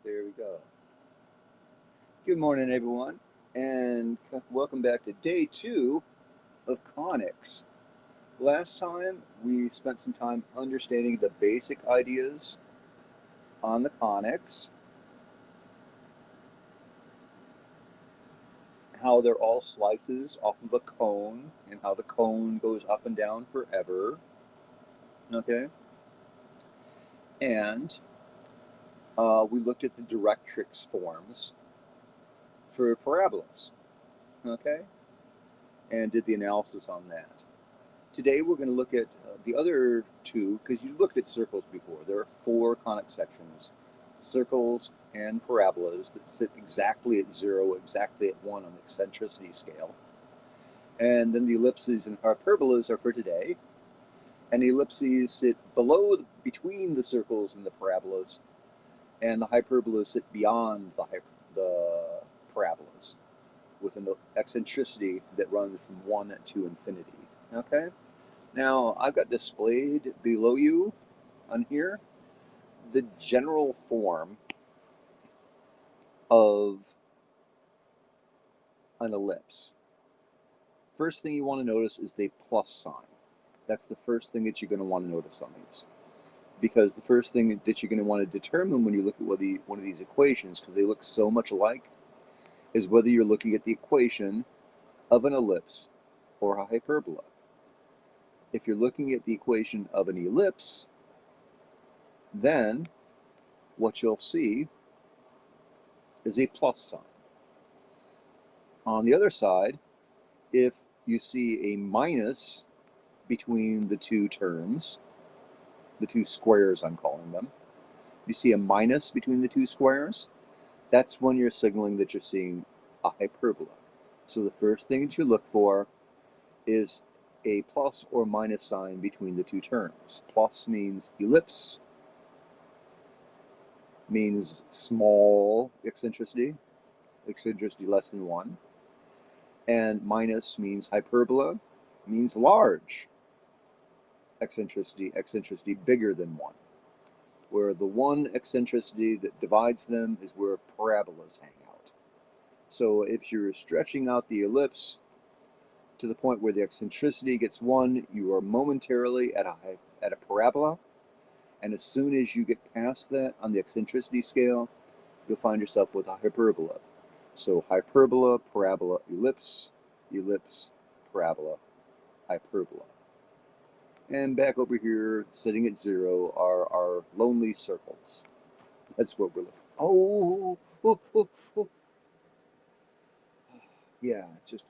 There we go. Good morning, everyone, and welcome back to day 2 of Conics. Last time, we spent some time understanding the basic ideas on the conics, how they're all slices off of a cone, and how the cone goes up and down forever. Okay? And we looked at the directrix forms for parabolas. Okay? And did the analysis on that. Today we're going to look at the other two, because you looked at circles before. There are 4 conic sections, circles and parabolas that sit exactly at 0, exactly at 1 on the eccentricity scale. And then the ellipses and hyperbolas are for today. And the ellipses sit between the circles and the parabolas, and the hyperbolas sit beyond the parabolas with an eccentricity that runs from 1 to infinity. Okay? Now, I've got displayed below you on here the general form of an ellipse. First thing you want to notice is the plus sign. That's the first thing that you're going to want to notice on these. Because the first thing that you're going to want to determine when you look at one of these equations, because they look so much alike, is whether you're looking at the equation of an ellipse or a hyperbola. If you're looking at the equation of an ellipse, then what you'll see is a plus sign. On the other side, if you see a minus between the two terms, the two squares I'm calling them, you see a minus between the two squares, that's when you're signaling that you're seeing a hyperbola. So the first thing that you look for is a plus or minus sign between the two terms. Plus means ellipse, means small eccentricity less than 1. And minus means hyperbola, means large eccentricity bigger than 1. Where the one eccentricity that divides them is where parabolas hang out. So if you're stretching out the ellipse to the point where the eccentricity gets 1, you are momentarily at a parabola. And as soon as you get past that on the eccentricity scale, you'll find yourself with a hyperbola. So hyperbola, parabola, ellipse, ellipse, parabola, hyperbola. And back over here, sitting at 0, are our lonely circles. That's what we're looking for. Oh. Yeah, just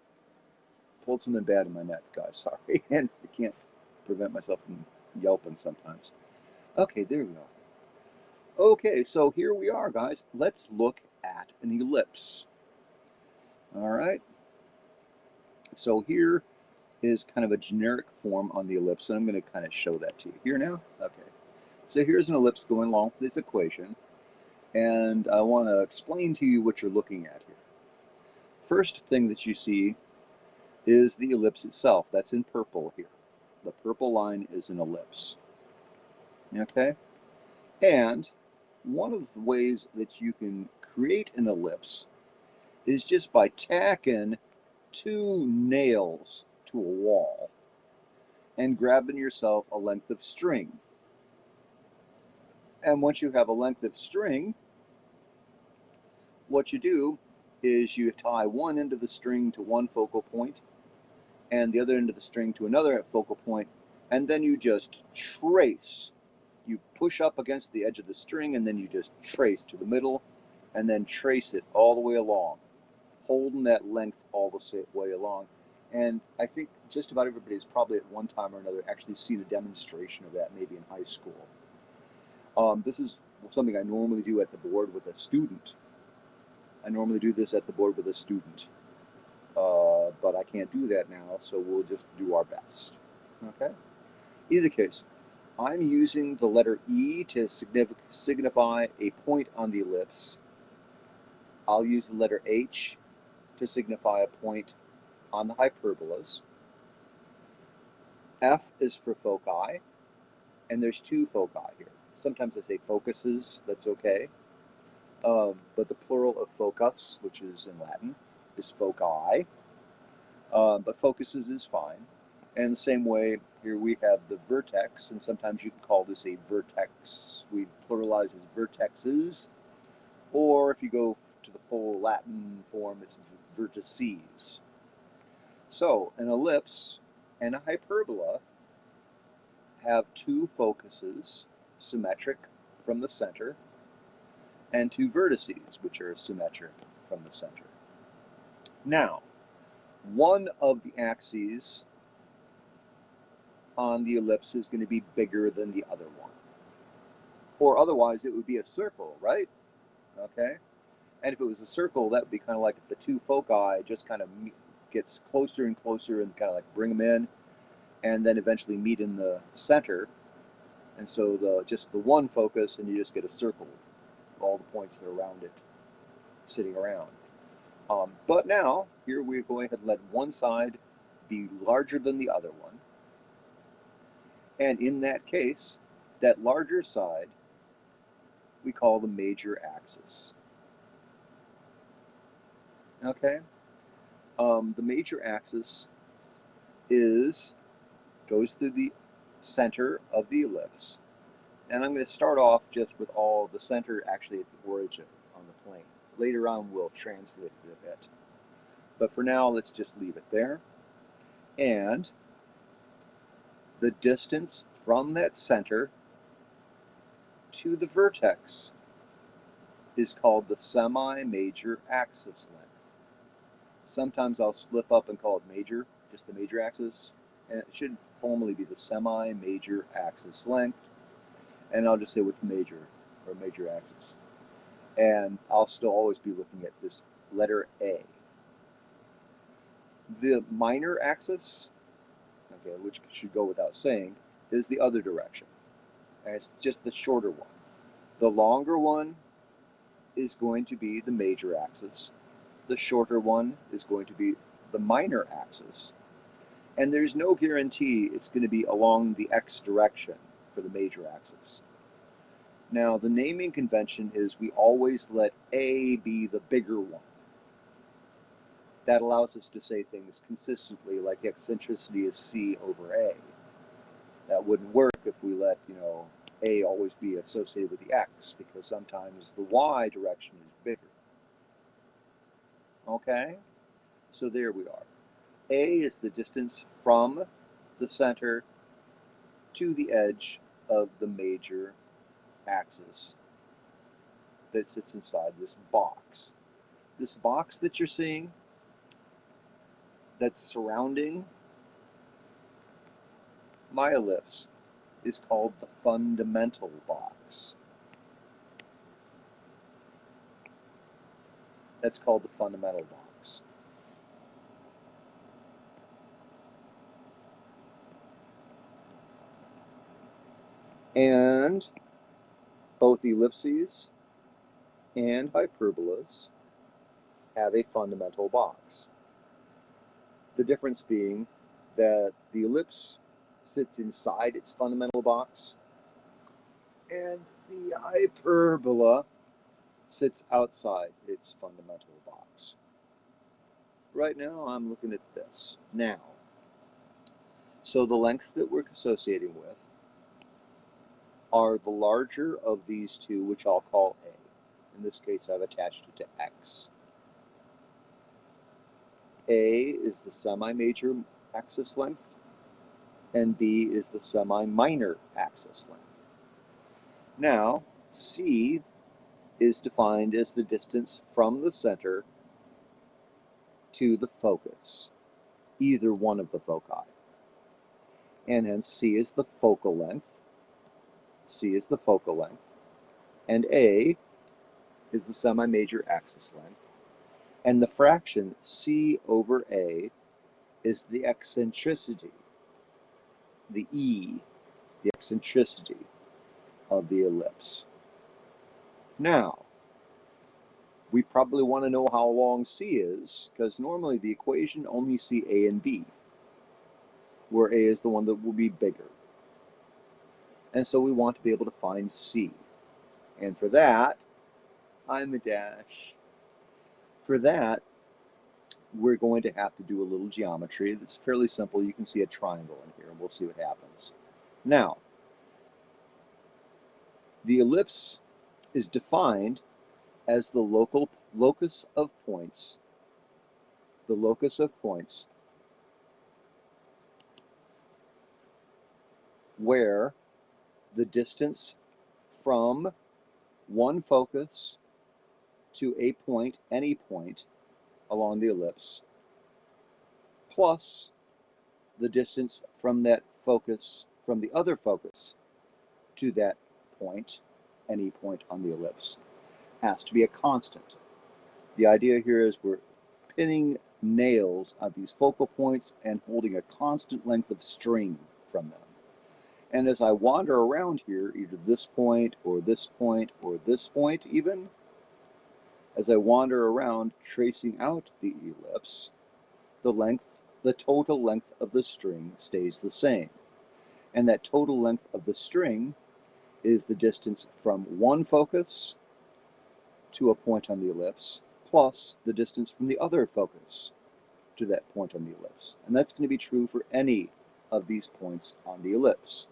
pulled something bad in my neck, guys. Sorry. And I can't prevent myself from yelping sometimes. Okay, there we go. Okay, so here we are, guys. Let's look at an ellipse. All right. So here is kind of a generic form on the ellipse, and I'm going to kind of show that to you here now. Okay. So here's an ellipse going along with this equation, and I want to explain to you what you're looking at here. First thing that you see is the ellipse itself. That's in purple here. The purple line is an ellipse. Okay? And one of the ways that you can create an ellipse is just by tacking 2 nails to a wall and grabbing yourself a length of string. And once you have a length of string, what you do is you tie one end of the string to one focal point and the other end of the string to another focal point, and then you just trace. You push up against the edge of the string, and then you just trace to the middle, and then trace it all the way along, holding that length all the way along. And I think just about everybody has probably at one time or another actually seen a demonstration of that, maybe in high school. This is something I normally do at the board with a student. I normally do this at the board with a student. But I can't do that now, so we'll just do our best. Okay? Either case, I'm using the letter E to signify a point on the ellipse. I'll use the letter H to signify a point on the hyperbolas. F is for foci, and there's 2 foci here. Sometimes I say focuses, that's okay. but the plural of focus, which is in Latin, is foci. But focuses is fine. And the same way, here we have the vertex, and sometimes you can call this a vertex. We pluralize as vertexes, or if you go to the full Latin form, it's vertices. So an ellipse and a hyperbola have two focuses, symmetric from the center, and two vertices, which are symmetric from the center. Now, one of the axes on the ellipse is going to be bigger than the other one. Or otherwise, it would be a circle, right? Okay? And if it was a circle, that would be kind of like the two foci just kind of gets closer and closer and kind of like bring them in, and then eventually meet in the center. And so just the one focus, and you just get a circle, all the points that are around it, sitting around. But now, here we're going to let one side be larger than the other one. And in that case, that larger side we call the major axis. Okay? The major axis goes through the center of the ellipse. And I'm going to start off just with all the center actually at the origin on the plane. Later on we'll translate it a bit. But for now, let's just leave it there. And the distance from that center to the vertex is called the semi-major axis length. Sometimes I'll slip up and call it major, just the major axis, and it should formally be the semi-major axis length, and I'll just say with major, or major axis. And I'll still always be looking at this letter A. The minor axis, okay, which should go without saying, is the other direction. And it's just the shorter one. The longer one is going to be the major axis. The shorter one is going to be the minor axis. And there's no guarantee it's going to be along the x direction for the major axis. Now, the naming convention is we always let A be the bigger one. That allows us to say things consistently, like eccentricity is C over A. That wouldn't work if we let, A always be associated with the x, because sometimes the y direction is bigger. Okay? So there we are. A is the distance from the center to the edge of the major axis that sits inside this box. This box that you're seeing that's surrounding my ellipse is called the fundamental box. That's called the fundamental box. And both ellipses and hyperbolas have a fundamental box. The difference being that the ellipse sits inside its fundamental box, and the hyperbola sits outside its fundamental box. Right now, I'm looking at this. Now, so the lengths that we're associating with are the larger of these two, which I'll call A. In this case, I've attached it to X. A is the semi-major axis length, and B is the semi-minor axis length. Now, C is defined as the distance from the center to the focus, either one of the foci. And hence C is the focal length, C is the focal length, and A is the semi-major axis length. And the fraction C over A is the eccentricity, the E, the eccentricity of the ellipse. Now, we probably want to know how long C is, because normally the equation only see A and B, where A is the one that will be bigger. And so we want to be able to find C. And for that, I'm a dash. For that, we're going to have to do a little geometry that's fairly simple. You can see a triangle in here, and we'll see what happens. Now, the ellipse is defined as the locus of points, where the distance from one focus to a point, any point along the ellipse, plus the distance from that focus, from the other focus to that point, any point on the ellipse, has to be a constant. The idea here is we're pinning nails on these focal points and holding a constant length of string from them. And as I wander around here, either this point or this point or this point even, as I wander around tracing out the ellipse, the total length of the string stays the same. And that total length of the string is the distance from one focus to a point on the ellipse, plus the distance from the other focus to that point on the ellipse. And that's going to be true for any of these points on the ellipse.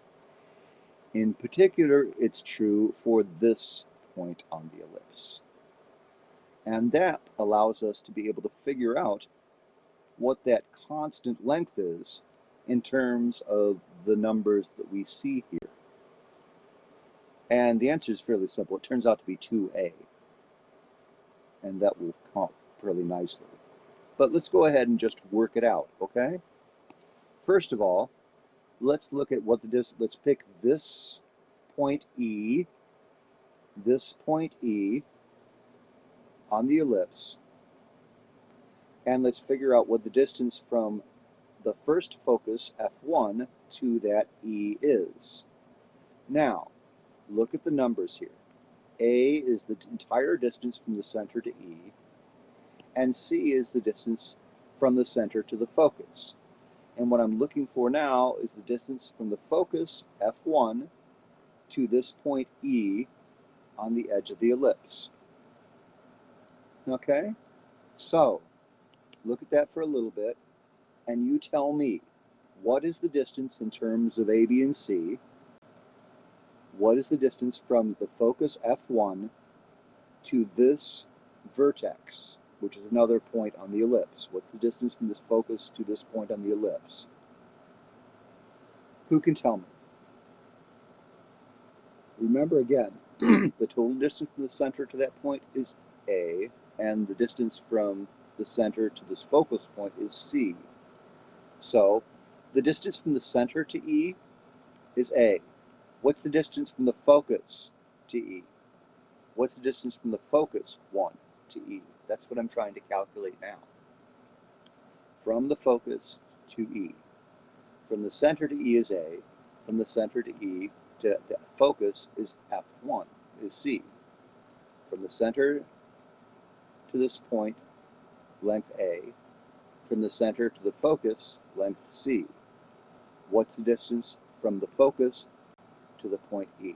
In particular, it's true for this point on the ellipse. And that allows us to be able to figure out what that constant length is in terms of the numbers that we see here. And the answer is fairly simple. It turns out to be 2a. And that will come up fairly nicely. But let's go ahead and just work it out, okay? First of all, let's look at what the distance, let's pick this point E on the ellipse, and let's figure out what the distance from the first focus, F1, to that E is. Now, look at the numbers here. A is the entire distance from the center to E, and C is the distance from the center to the focus. And what I'm looking for now is the distance from the focus, F1, to this point E on the edge of the ellipse. Okay? So, look at that for a little bit, and you tell me, what is the distance in terms of A, B, and C? What is the distance from the focus F1 to this vertex, which is another point on the ellipse? What's the distance from this focus to this point on the ellipse? Who can tell me? Remember again, the total distance from the center to that point is A, and the distance from the center to this focus point is C. So, the distance from the center to E is A. What's the distance from the focus to E? What's the distance from the focus 1 to E? That's what I'm trying to calculate now. From the focus to E. From the center to E is A. From the center to E to the focus is F1, is C. From the center to this point, length A. From the center to the focus, length C. What's the distance from the focus to the point E?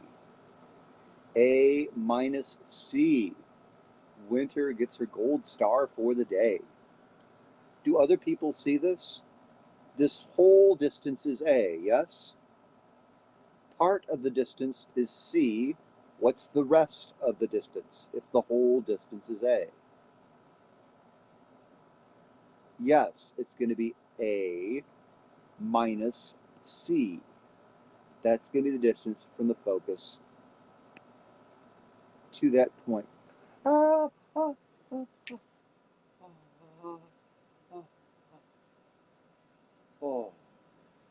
A minus C. Winter gets her gold star for the day. Do other people see this? This whole distance is A, yes? Part of the distance is C. What's the rest of the distance if the whole distance is A? Yes, it's going to be A minus C. That's going to be the distance from the focus to that point. Oh,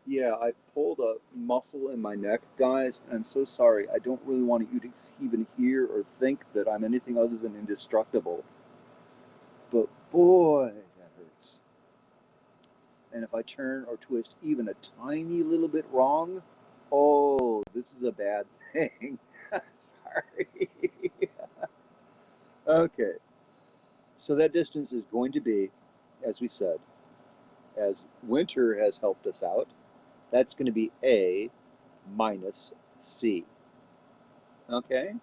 yeah, I pulled a muscle in my neck, guys, and I'm so sorry. I don't really want you to even hear or think that I'm anything other than indestructible. But boy, that hurts. And if I turn or twist even a tiny little bit wrong, oh, this is a bad thing. Sorry. Okay, so that distance is going to be, as we said, as Winter has helped us out, that's going to be A minus C. Okay?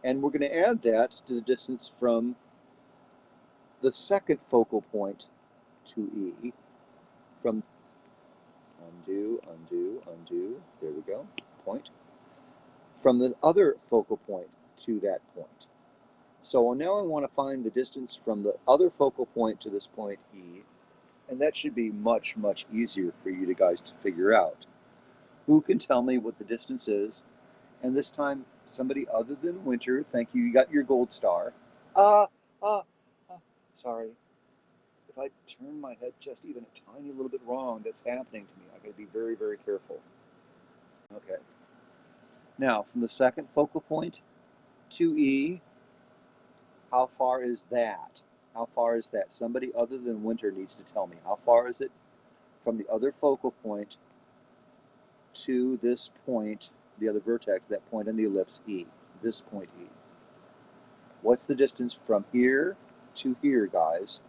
And we're going to add that to the distance from the second focal point to E, from undo, undo, undo, there we go, point, from the other focal point to that point. So now I want to find the distance from the other focal point to this point E, and that should be much, much easier for you guys to figure out. Who can tell me what the distance is? And this time, somebody other than Winter. Thank you. You got your gold star. Ah, ah, ah. Sorry. If I turn my head just even a tiny little bit wrong, that's happening to me. I got to be very, very careful. Okay. Now, from the second focal point to E, how far is that? How far is that? Somebody other than Winter needs to tell me. How far is it from the other focal point to this point, the other vertex, that point on the ellipse E, this point E? What's the distance from here to here, guys?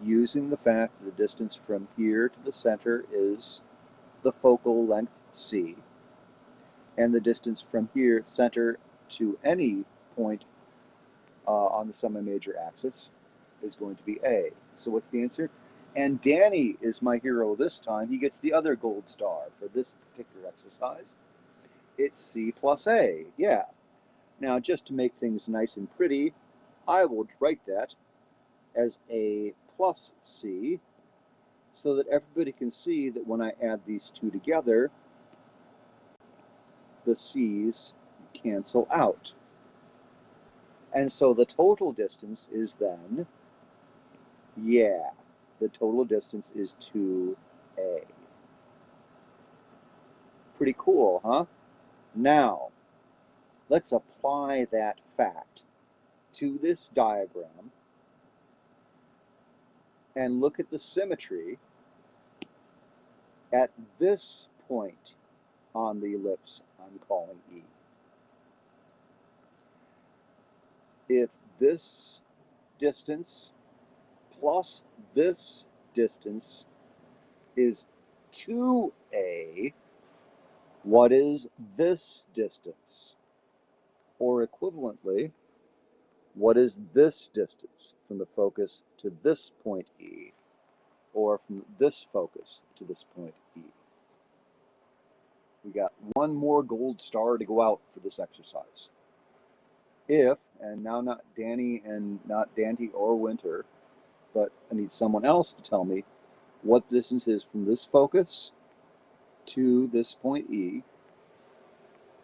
Using the fact that the distance from here to the center is the focal length C, and the distance from here, center, to any point on the semi-major axis is going to be A. So what's the answer? And Danny is my hero this time. He gets the other gold star for this particular exercise. It's C plus A. Yeah. Now, just to make things nice and pretty, I will write that as A plus C, so that everybody can see that when I add these two together, the C's cancel out. And so the total distance is then, yeah, the total distance is 2A. Pretty cool, huh? Now, let's apply that fact to this diagram and look at the symmetry at this point on the ellipse I'm calling E. If this distance plus this distance is 2A, what is this distance? Or equivalently, what is this distance from the focus to this point E, or from this focus to this point E? We got one more gold star to go out for this exercise. If, and now not Danny and not Dante or Winter, but I need someone else to tell me what the distance is from this focus to this point E.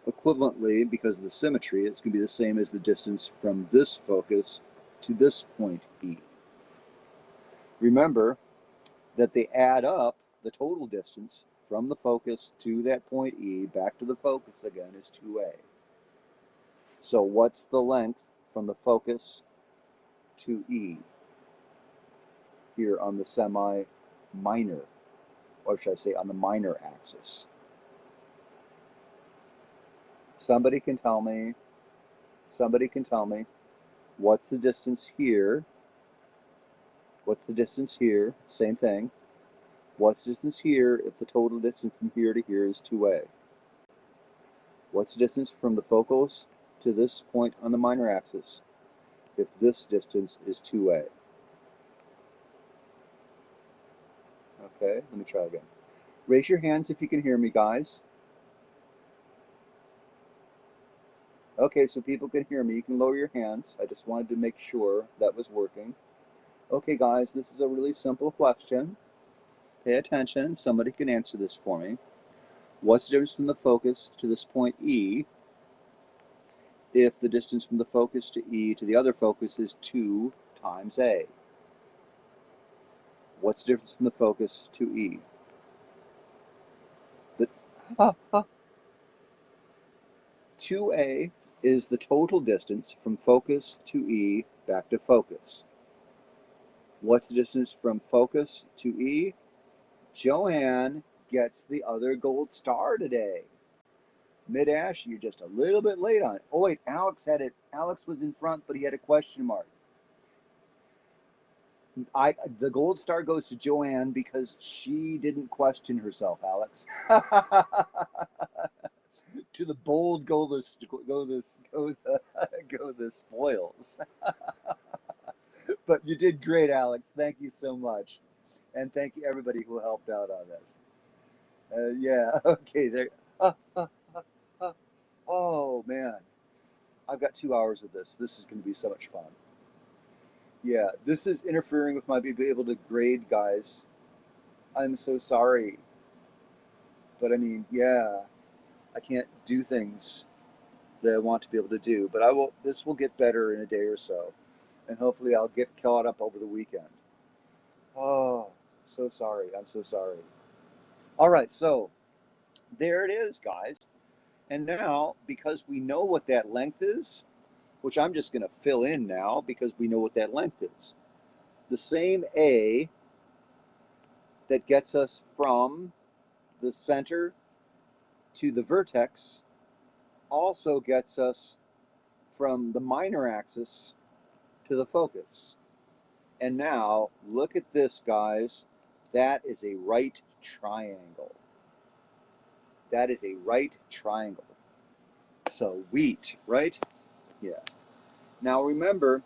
Equivalently, because of the symmetry, it's going to be the same as the distance from this focus to this point E. Remember that they add up. The total distance from the focus to that point E back to the focus again is 2A. So what's the length from the focus to E here on the semi-minor, or should I say on the minor axis? Somebody can tell me. Somebody can tell me. What's the distance here? What's the distance here? Same thing. What's the distance here if the total distance from here to here is 2A? What's the distance from the focus to this point on the minor axis if this distance is 2A? Okay, let me try again. Raise your hands if you can hear me, guys. Okay, so people can hear me. You can lower your hands. I just wanted to make sure that was working. Okay, guys, this is a really simple question. Pay attention. Somebody can answer this for me. What's the difference from the focus to this point E if the distance from the focus to E to the other focus is 2 times A? What's the difference from the focus to E? 2A is the total distance from focus to E back to focus. What's the distance from focus to E? Joanne gets the other gold star today. Mid-Ash, you're just a little bit late on it. Oh wait, Alex had it. Alex was in front, but he had a question mark. The gold star goes to Joanne because she didn't question herself, Alex. To the bold go the spoils. But you did great, Alex. Thank you so much, and thank you everybody who helped out on this. Yeah. Okay. There. Uh, uh, uh, uh, oh man, I've got 2 hours of this. This is going to be so much fun. Yeah. This is interfering with my being able to grade, guys. I'm so sorry, but I mean, yeah, I can't do things that I want to be able to do. But I will. This will get better in a day or so, and hopefully I'll get caught up over the weekend. Oh, so sorry. I'm so sorry. All right, so there it is, guys. And now, because we know what that length is, which I'm just going to fill in now because we know what that length is, the same A that gets us from the center to the vertex also gets us from the minor axis to the focus. And now, look at this, guys. That is a right triangle. That is a right triangle. So wheat, right? Yeah. Now remember,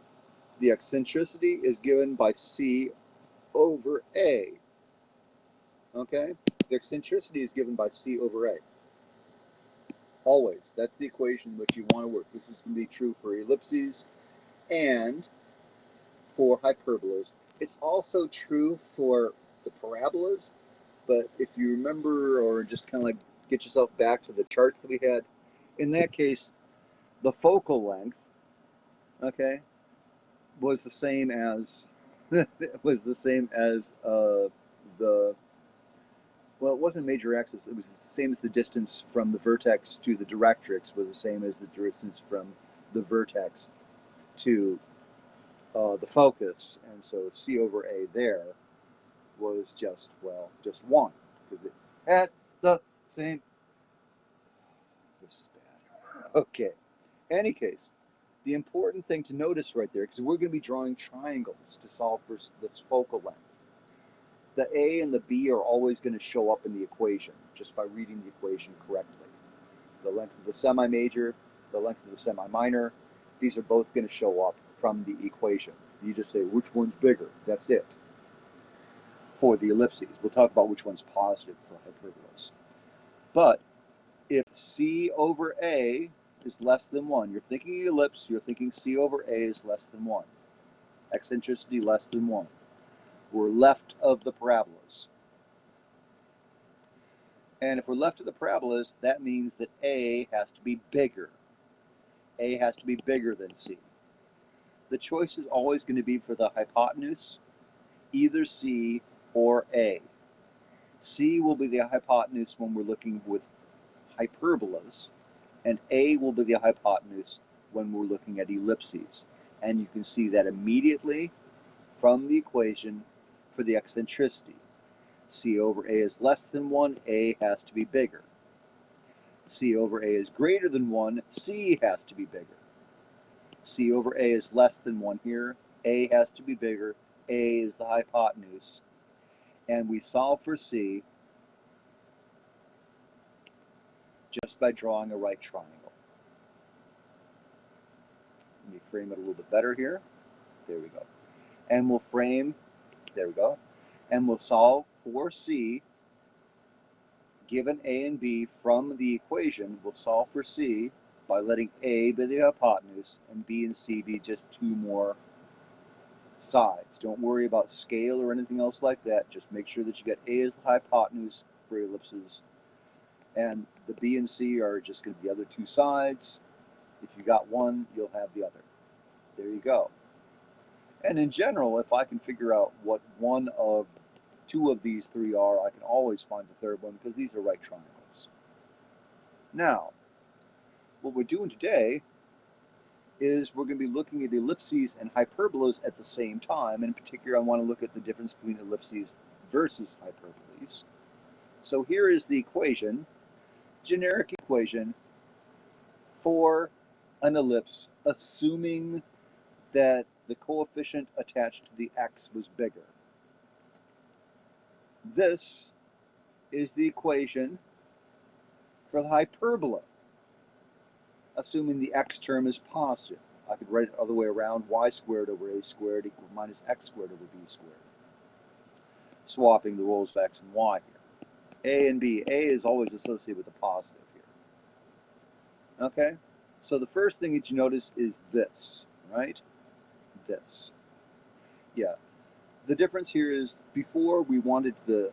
the eccentricity is given by C over A. Okay? The eccentricity is given by C over A. Always. That's the equation which you want to work. This is going to be true for ellipses and for hyperbolas. It's also true for the parabolas, but if you remember or just kind of like get yourself back to the charts that we had, in that case, the focal length, okay, was the same as was the same as the well, it wasn't major axis. It was the same as the distance from the vertex to the directrix was the same as the distance from the vertex to the focus, and so C over A there was just, well, just 1 because it had the same. This is bad. Okay. Any case, the important thing to notice right there, because we're going to be drawing triangles to solve for this focal length. The A and the B are always going to show up in the equation just by reading the equation correctly. The length of the semi-major, the length of the semi-minor, these are both going to show up from the equation. You just say which one's bigger. That's it. For the ellipses, we'll talk about which one's positive for hyperbolas. But if C over A is less than 1, you're thinking ellipse, you're thinking C over A is less than 1. Eccentricity less than 1. We're left of the parabolas. And if we're left of the parabolas, that means that A has to be bigger. A has to be bigger than C. The choice is always going to be for the hypotenuse, either C or A. C will be the hypotenuse when we're looking with hyperbolas, and A will be the hypotenuse when we're looking at ellipses. And you can see that immediately from the equation for the eccentricity. C over A is less than 1, A has to be bigger. C over A is greater than 1, C has to be bigger. C over A is less than 1 here, A has to be bigger, A is the hypotenuse. And we solve for C just by drawing a right triangle. Let me frame it a little bit better here. There we go. And we'll frame, there we go. And we'll solve for C, given A and B from the equation, we'll solve for C by letting A be the hypotenuse and B and C be just 2 more sides. Don't worry about scale or anything else like that. Just make sure that you get A as the hypotenuse for ellipses, and the B and C are just going to be the other 2 sides. If you got one, you'll have the other. There you go. And in general, if I can figure out what one of 2 of these 3 are, I can always find the third one because these are right triangles. Now, what we're doing today is we're going to be looking at ellipses and hyperbolas at the same time. In particular, I want to look at the difference between ellipses versus hyperbolas. So here is the equation, generic equation for an ellipse, assuming that the coefficient attached to the x was bigger. This is the equation for the hyperbola. assuming the x term is positive. I could write it the other way around, y squared over a squared equals minus x squared over b squared. Swapping the roles of x and y here. A and b. A is always associated with a positive here. Okay? So the first thing that you notice is this, right? This. Yeah. The difference here is before we wanted the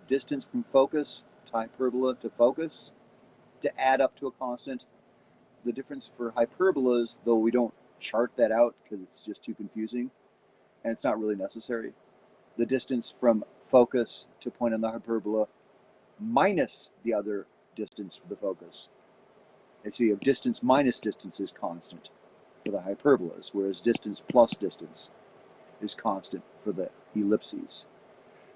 distance from focus to hyperbola to focus to add up to a constant. The difference for hyperbolas, though we don't chart that out because it's just too confusing and it's not really necessary, the distance from focus to point on the hyperbola minus the other distance for the focus. And so you have distance minus distance is constant for the hyperbolas, whereas distance plus distance is constant for the ellipses.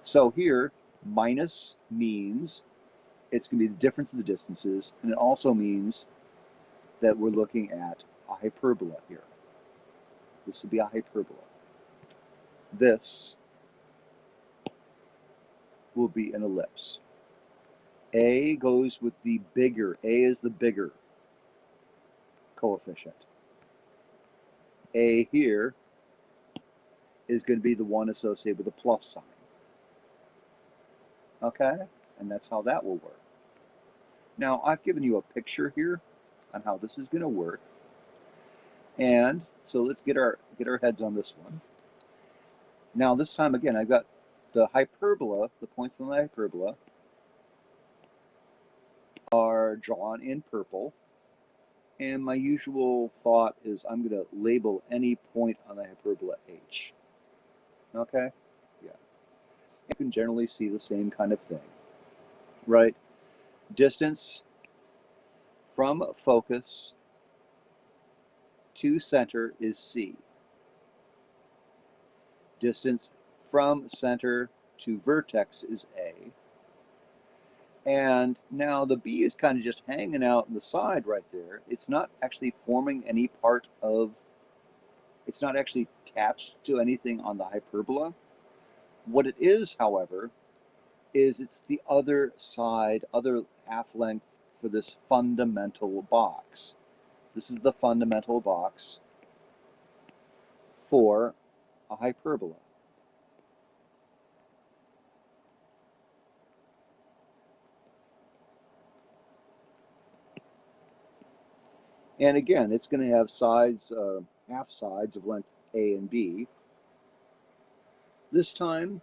So here, minus means it's going to be the difference of the distances, and it also means that we're looking at a hyperbola here. This would be a hyperbola. This will be an ellipse. A goes with the bigger, A is the bigger coefficient. A here is going to be the one associated with the plus sign. Okay? And that's how that will work. Now, I've given you a picture here on how this is going to work. And so let's get our heads on this one. Now, this time again, I've got the hyperbola, the points on the hyperbola are drawn in purple. And my usual thought is I'm going to label any point on the hyperbola H. Okay? Yeah. You can generally see the same kind of thing, right? Distance from focus to center is C. Distance from center to vertex is A. And now the B is kind of just hanging out on the side right there. It's not actually forming any part of, it's not actually attached to anything on the hyperbola. What it is, however, is it's the other side, other half length for this fundamental box. This is the fundamental box for a hyperbola. And again, it's going to have sides, half sides of length A and B. This time,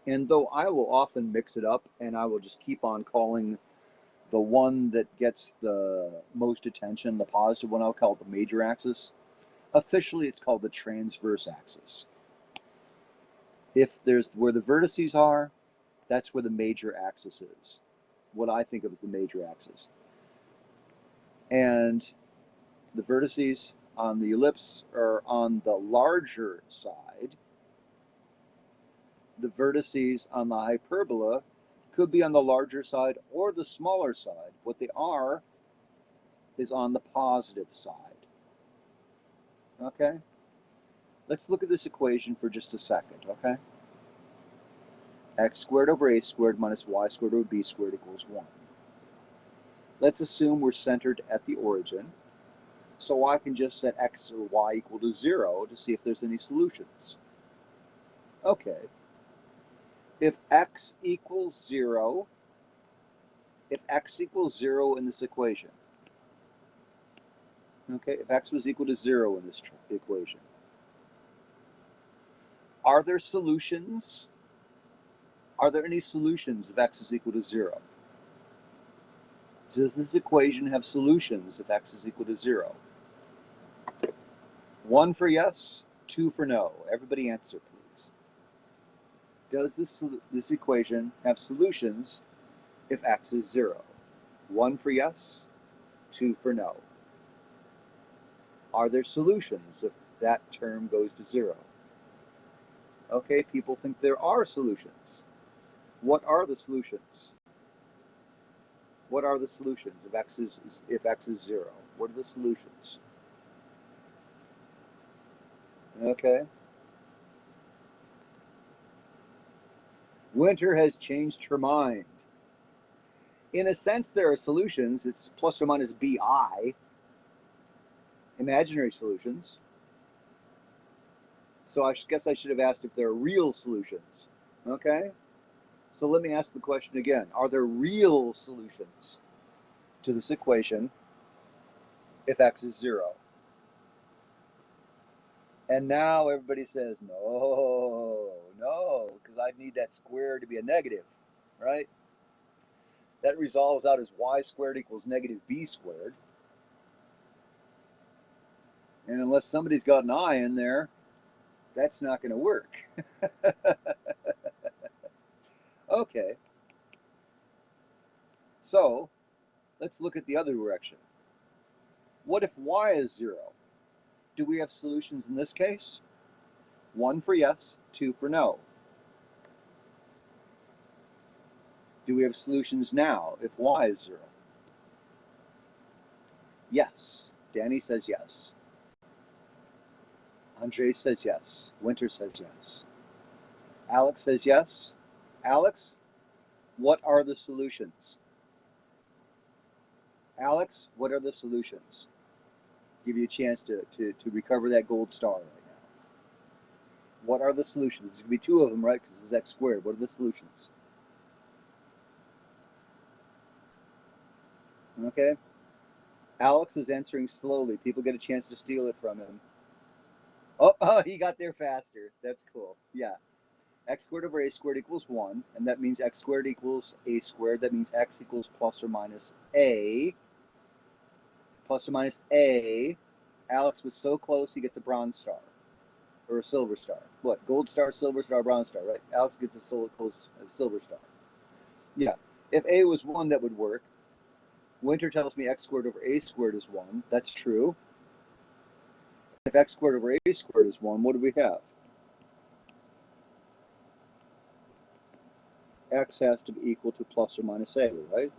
and though I will often mix it up and I will just keep on calling the one that gets the most attention, the positive one, I'll call it the major axis. Officially, it's called the transverse axis. If there's where the vertices are, that's where the major axis is. What I think of as the major axis. And the vertices on the ellipse are on the larger side. The vertices on the hyperbola could be on the larger side or the smaller side. What they are is on the positive side. Okay? Let's look at this equation for just a second, okay? X squared over a squared minus y squared over b squared equals 1. Let's assume we're centered at the origin. So I can just set x or y equal to 0 to see if there's any solutions. Okay. If x equals 0, if x equals 0 in this equation, okay, if x was equal to 0 in this equation, are there solutions? Are there any solutions if x is equal to 0? Does this equation have solutions if x is equal to 0? 1 for yes, 2 for no. Everybody answer, please. Does this equation have solutions if x is 0? 1 for yes, 2 for no. Are there solutions if that term goes to 0? Okay, people think there are solutions. What are the solutions? What are the solutions if x is 0? What are the solutions? Okay. Winter has changed her mind. In a sense, there are solutions. It's plus or minus bi, imaginary solutions. So I guess I should have asked if there are real solutions. Okay? So let me ask the question again. Are there real solutions to this equation if x is 0? And now everybody says, no, no, because I need that square to be a negative, right? That resolves out as y squared equals negative b squared. And unless somebody's got an I in there, that's not going to work. Okay. So let's look at the other direction. What if y is 0? Do we have solutions in this case? 1 for yes, 2 for no. Do we have solutions now if y is 0? Yes. Danny says yes. Andre says yes. Winter says yes. Alex says yes. Alex, what are the solutions? Alex, what are the solutions? Give you a chance to recover that gold star right now. What are the solutions? There's going to be 2 of them, right? Because it's x squared. What are the solutions? Okay. Alex is answering slowly. People get a chance to steal it from him. Oh, he got there faster. That's cool. Yeah. X squared over a squared equals 1, and that means x squared equals a squared. That means x equals plus or minus a. Plus or minus a. Alex was so close, he gets a bronze star. Or a silver star. What? Gold star, silver star, bronze star, right? Alex gets a silver star. Yeah. If a was 1, that would work. Winter tells me x squared over a squared is 1. That's true. If x squared over a squared is 1, what do we have? X has to be equal to plus or minus a, right?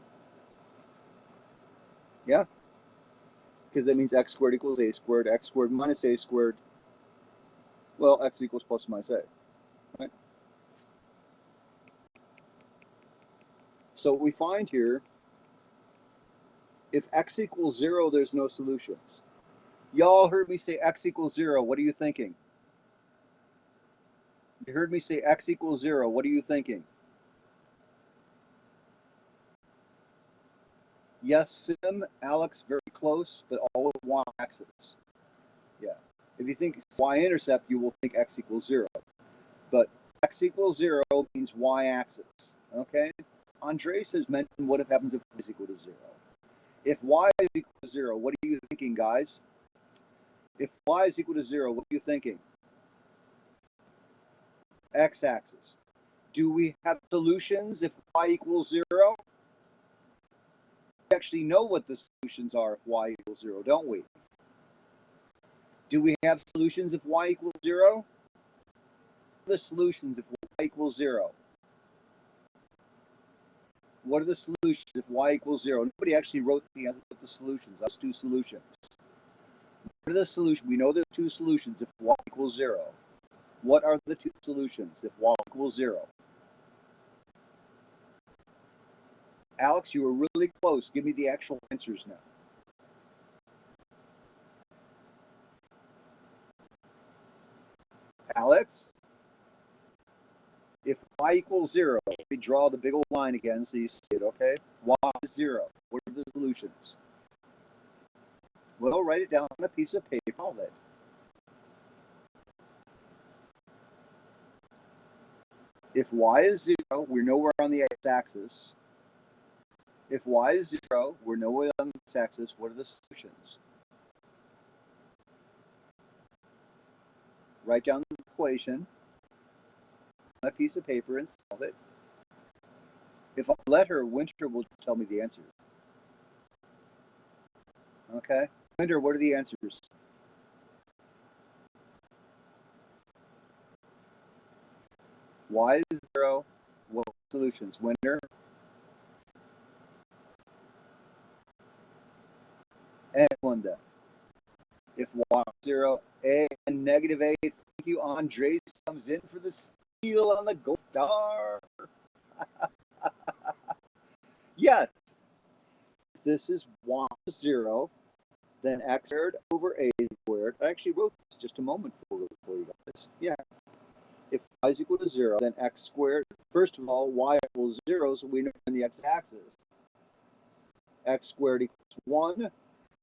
Yeah. Because that means x squared equals a squared, x squared minus a squared. Well, x equals plus or minus a, right? So what we find here, if x equals 0, there's no solutions. Y'all heard me say x equals 0. What are you thinking? You heard me say x equals 0. What are you thinking? Yes, Sim, Alex, very close, but all with y-axis. Yeah. If you think y-intercept, you will think x equals 0. But x equals 0 means y-axis. Okay? Andres has mentioned what happens if y is equal to 0. If y is equal to 0, what are you thinking, guys? If y is equal to 0, what are you thinking? X-axis. Do we have solutions if y equals 0? We actually know what the solutions are if y equals 0, don't we? Do we have solutions if y equals 0? What are the solutions if y equals 0? What are the solutions if y equals 0? Nobody actually wrote the solutions. Those 2 solutions. What are the solutions? We know there's 2 solutions if y equals 0. What are the 2 solutions if y equals 0? Alex, you were really close. Give me the actual answers now. Alex? If y equals 0, let me draw the big old line again so you see it, okay? Y is 0. What are the solutions? Well, write it down on a piece of paper. All that. If y is 0, we're nowhere on the x-axis. If y is 0, we're nowhere on the x-axis. What are the solutions? Write down the equation on a piece of paper and solve it. If I let her, Winter will tell me the answer. Okay? Winter, what are the answers? Y is 0. What are the solutions? Winter? And 1 then. If y is 0, a and negative a. Thank you, Andres comes in for the steal on the gold star. Yes, if this is y 0, then x squared over a squared. I actually wrote this just a moment for you guys. Yeah. If y is equal to 0, then x squared. First of all, y equals 0, so we know on the x-axis. X squared equals 1.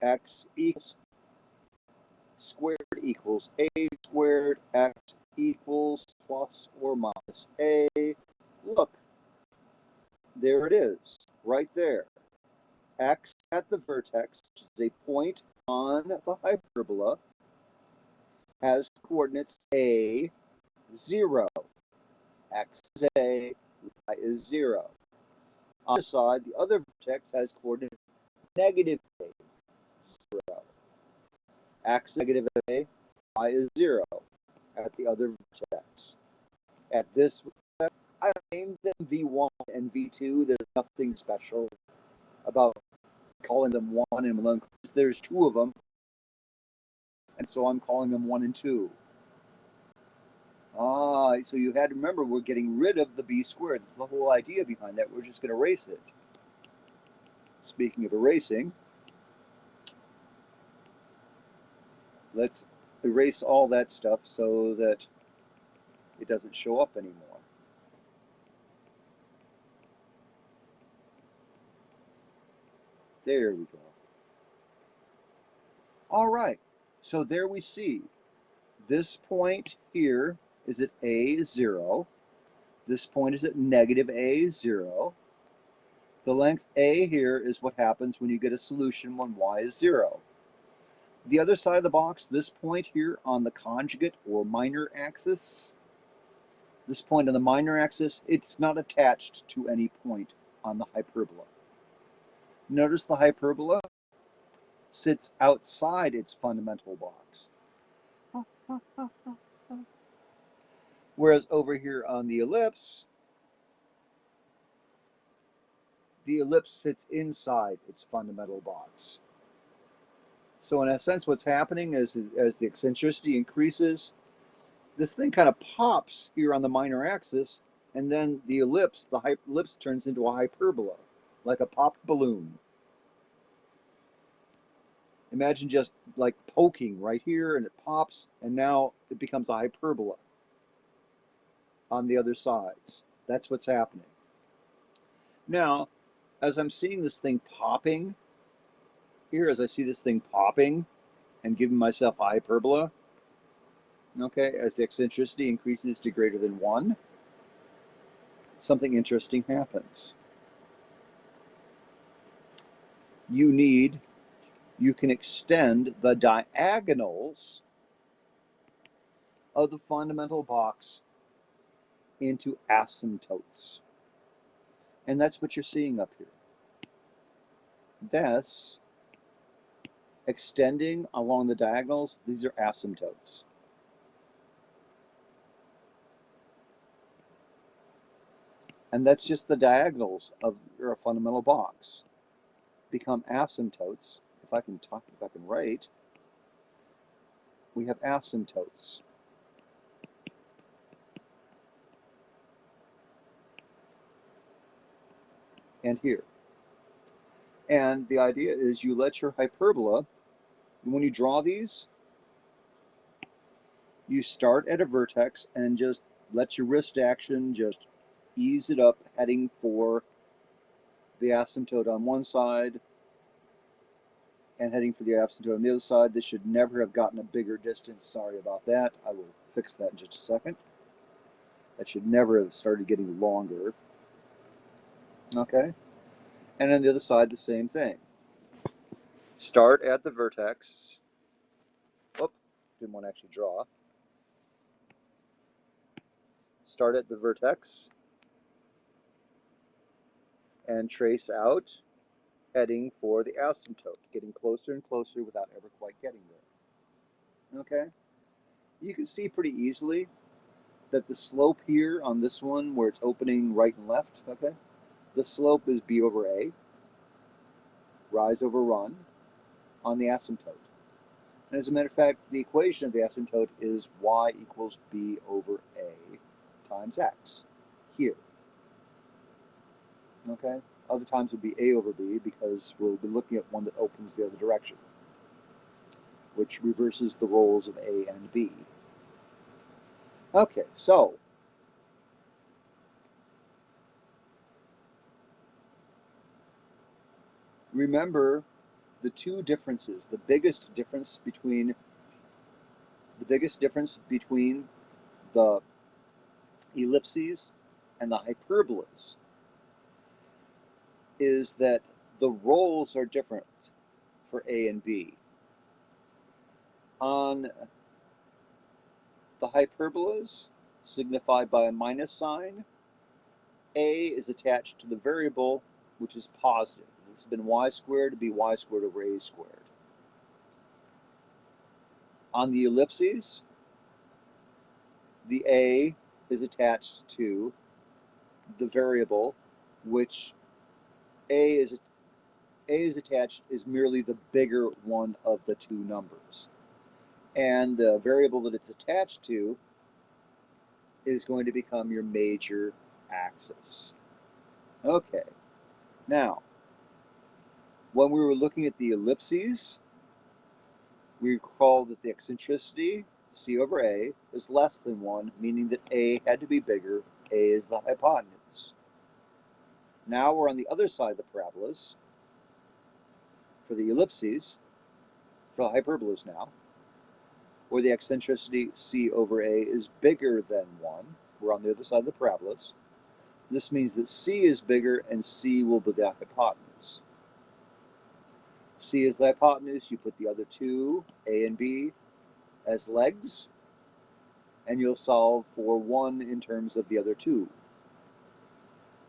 X equals squared equals a squared. X equals plus or minus a. Look, there it is, right there. X at the vertex, which is a point on the hyperbola, has coordinates a, 0. X is a, y is 0. On the other side, the other vertex has coordinates negative a, 0. X is negative a, y is 0 at the other vertex. At this vertex, I named them V1 and V2. There's nothing special about calling them 1 and 1. There's 2 of them, and so I'm calling them 1 and 2. So you had to remember we're getting rid of the b squared. That's the whole idea behind that. We're just going to erase it. Speaking of erasing, let's erase all that stuff so that it doesn't show up anymore. There we go. All right, so there we see. This point here is at a0. This point is at negative a0. The length a here is what happens when you get a solution when y is 0. The other side of the box, this point here on the conjugate or minor axis, this point on the minor axis, it's not attached to any point on the hyperbola. Notice the hyperbola sits outside its fundamental box. Whereas over here on the ellipse sits inside its fundamental box. So in a sense, what's happening is as the eccentricity increases, this thing kind of pops here on the minor axis, and then the ellipse turns into a hyperbola, like a popped balloon. Imagine just like poking right here, and it pops, and now it becomes a hyperbola on the other sides. That's what's happening. Now, as I'm seeing this thing popping here, as I see this thing popping and giving myself a hyperbola, okay, as the eccentricity increases to greater than 1, something interesting happens. You can extend the diagonals of the fundamental box into asymptotes. And that's what you're seeing up here. That's extending along the diagonals. These are asymptotes. And that's just the diagonals of your fundamental box become asymptotes. If I can write, we have asymptotes. And here. And the idea is you let your hyperbola, and when you draw these, you start at a vertex and just let your wrist action just ease it up, heading for the asymptote on one side and heading for the asymptote on the other side. This should never have gotten a bigger distance. Sorry about that. I will fix that in just a second. That should never have started getting longer. Okay? And on the other side, the same thing. Start at the vertex. Oop, didn't want to actually draw. Start at the vertex and trace out, heading for the asymptote, getting closer and closer without ever quite getting there. Okay? You can see pretty easily that the slope here on this one, where it's opening right and left, okay, the slope is b over a, rise over run, on the asymptote. And as a matter of fact, the equation of the asymptote is y equals b over a times x, here. Okay? Other times it would be A over B because we'll be looking at one that opens the other direction, which reverses the roles of A and B. Okay, so remember the two differences. The biggest difference between the ellipses and the hyperbolas is that the roles are different for A and B. On the hyperbolas, signified by a minus sign, A is attached to the variable, which is positive. This has been y squared to be y squared over A squared. On the ellipses, the A is attached to the variable, which A is attached is merely the bigger one of the two numbers. And the variable that it's attached to is going to become your major axis. Okay, now, when we were looking at the ellipses, we recalled that the eccentricity, C over A, is less than 1, meaning that A had to be bigger. A is the hypotenuse. Now we're on the other side of the parabolas, for the ellipses, for the hyperbolas now, where the eccentricity C over A is bigger than 1. We're on the other side of the parabolas. This means that C is bigger and C will be the hypotenuse. C is the hypotenuse. You put the other two, A and B, as legs, and you'll solve for 1 in terms of the other two.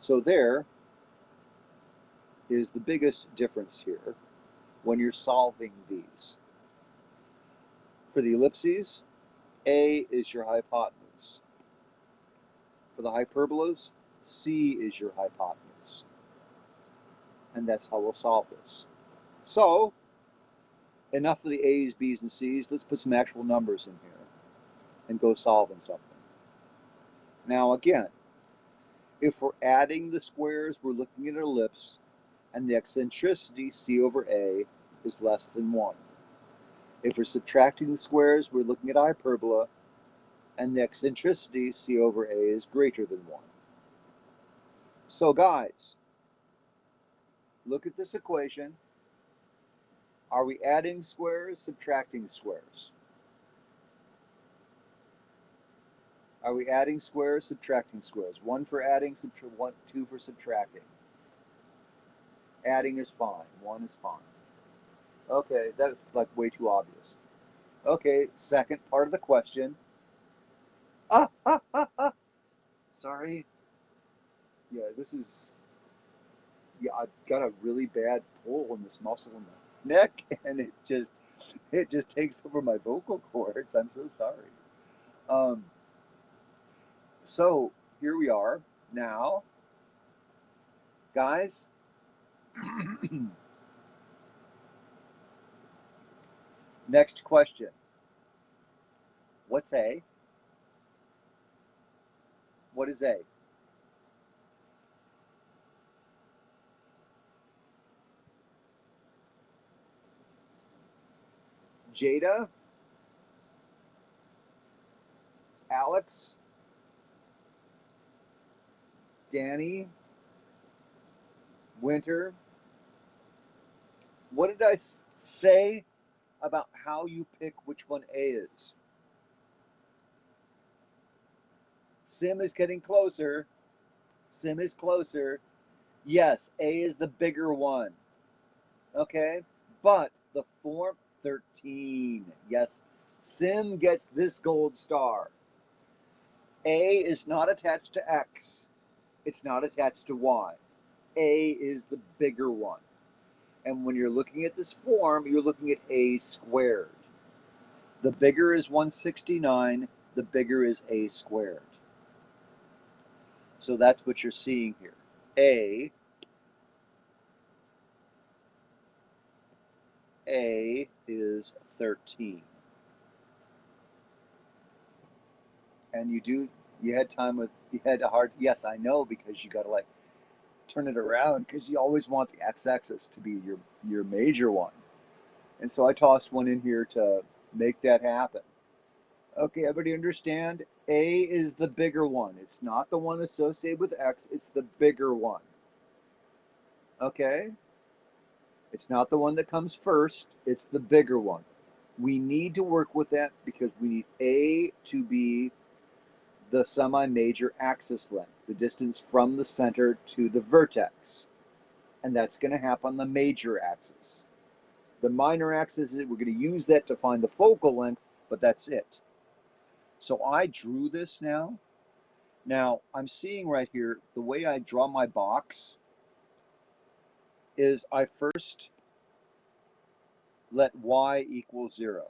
So there is the biggest difference here when you're solving these. For the ellipses, A is your hypotenuse. For the hyperbolas, C is your hypotenuse. And that's how we'll solve this. So, enough of the A's, B's, and C's. Let's put some actual numbers in here and go solving something. Now again, if we're adding the squares, we're looking at an ellipse, and the eccentricity, C over A, is less than 1. If we're subtracting the squares, we're looking at a hyperbola, and the eccentricity, C over A, is greater than 1. So guys, look at this equation. Are we adding squares, subtracting squares? Are we adding squares, subtracting squares? 1 for adding, 2 for subtracting. Adding is fine, 1 is fine. Okay, that's like way too obvious. Okay, second part of the question. Sorry. Yeah, I've got a really bad pull in this muscle in my neck, and it just takes over my vocal cords. I'm so sorry. Um, so here we are now, guys. Next question. What's A? What is A? Jada? Alex? Danny? Winter? What did I say about how you pick which one A is? Sim is getting closer. Sim is closer. Yes, A is the bigger one. Okay? But the form 13. Yes, Sim gets this gold star. A is not attached to X. It's not attached to Y. A is the bigger one. And when you're looking at this form, you're looking at A squared. The bigger is 169. The bigger is A squared. So that's what you're seeing here. A is 13. And you had a hard, yes, I know, because you got to turn it around because you always want the x-axis to be your major one. And so I tossed one in here to make that happen. Okay, everybody understand? A is the bigger one. It's not the one associated with x, it's the bigger one. Okay? It's not the one that comes first, it's the bigger one. We need to work with that because we need A to be the semi-major axis length, the distance from the center to the vertex. And that's going to happen on the major axis. The minor axis, we're going to use that to find the focal length, but that's it. So I drew this now. Now, I'm seeing right here, the way I draw my box is I first let y equal 0.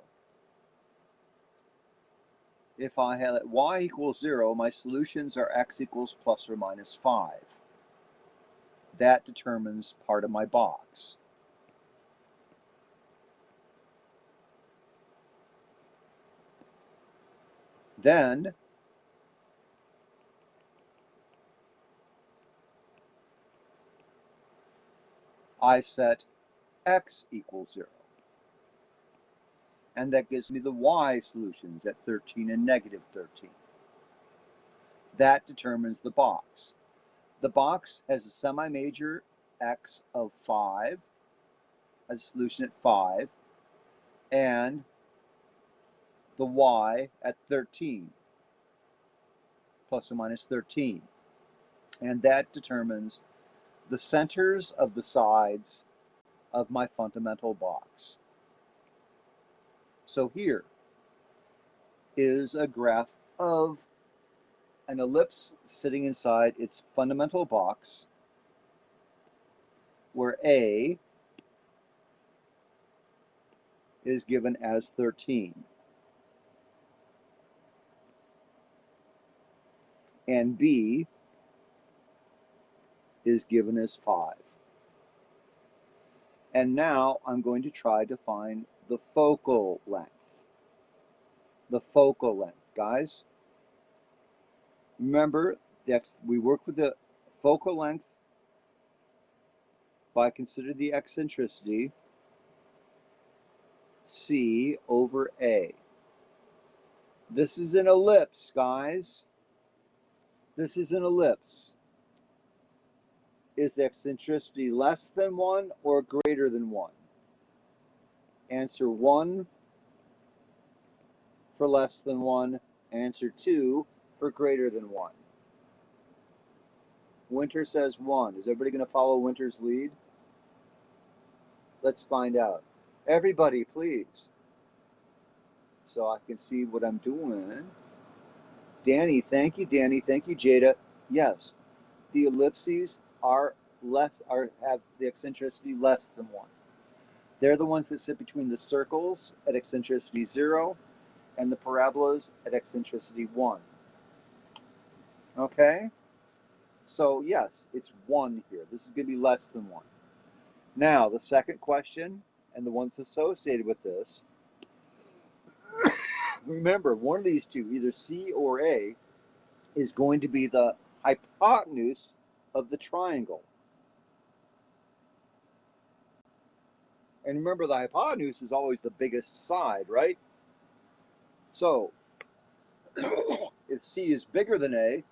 If I let y equals 0, my solutions are x equals plus or minus 5. That determines part of my box. Then I set x equals 0. And that gives me the y solutions at 13 and negative 13. That determines the box. The box has a semi-major x of 5, as a solution at 5, and the y at 13, plus or minus 13. And that determines the centers of the sides of my fundamental box. So here is a graph of an ellipse sitting inside its fundamental box, where A is given as 13 and B is given as 5. And now I'm going to try to find the focal length. The focal length, guys. Remember, we work with the focal length by considering the eccentricity C over A. This is an ellipse, guys. This is an ellipse. Is the eccentricity less than 1 or greater than 1? Answer 1 for less than 1. Answer 2 for greater than 1. Winter says 1. Is everybody going to follow Winter's lead? Let's find out. Everybody, please. So I can see what I'm doing. Danny, thank you, Danny. Thank you, Jada. Yes, the ellipses have the eccentricity less than 1. They're the ones that sit between the circles at eccentricity 0 and the parabolas at eccentricity 1. Okay? So yes, it's 1 here. This is going to be less than 1. Now, the second question, and the ones associated with this, remember, one of these two, either C or A, is going to be the hypotenuse of the triangle. And remember, the hypotenuse is always the biggest side, right? So, if C is bigger than A,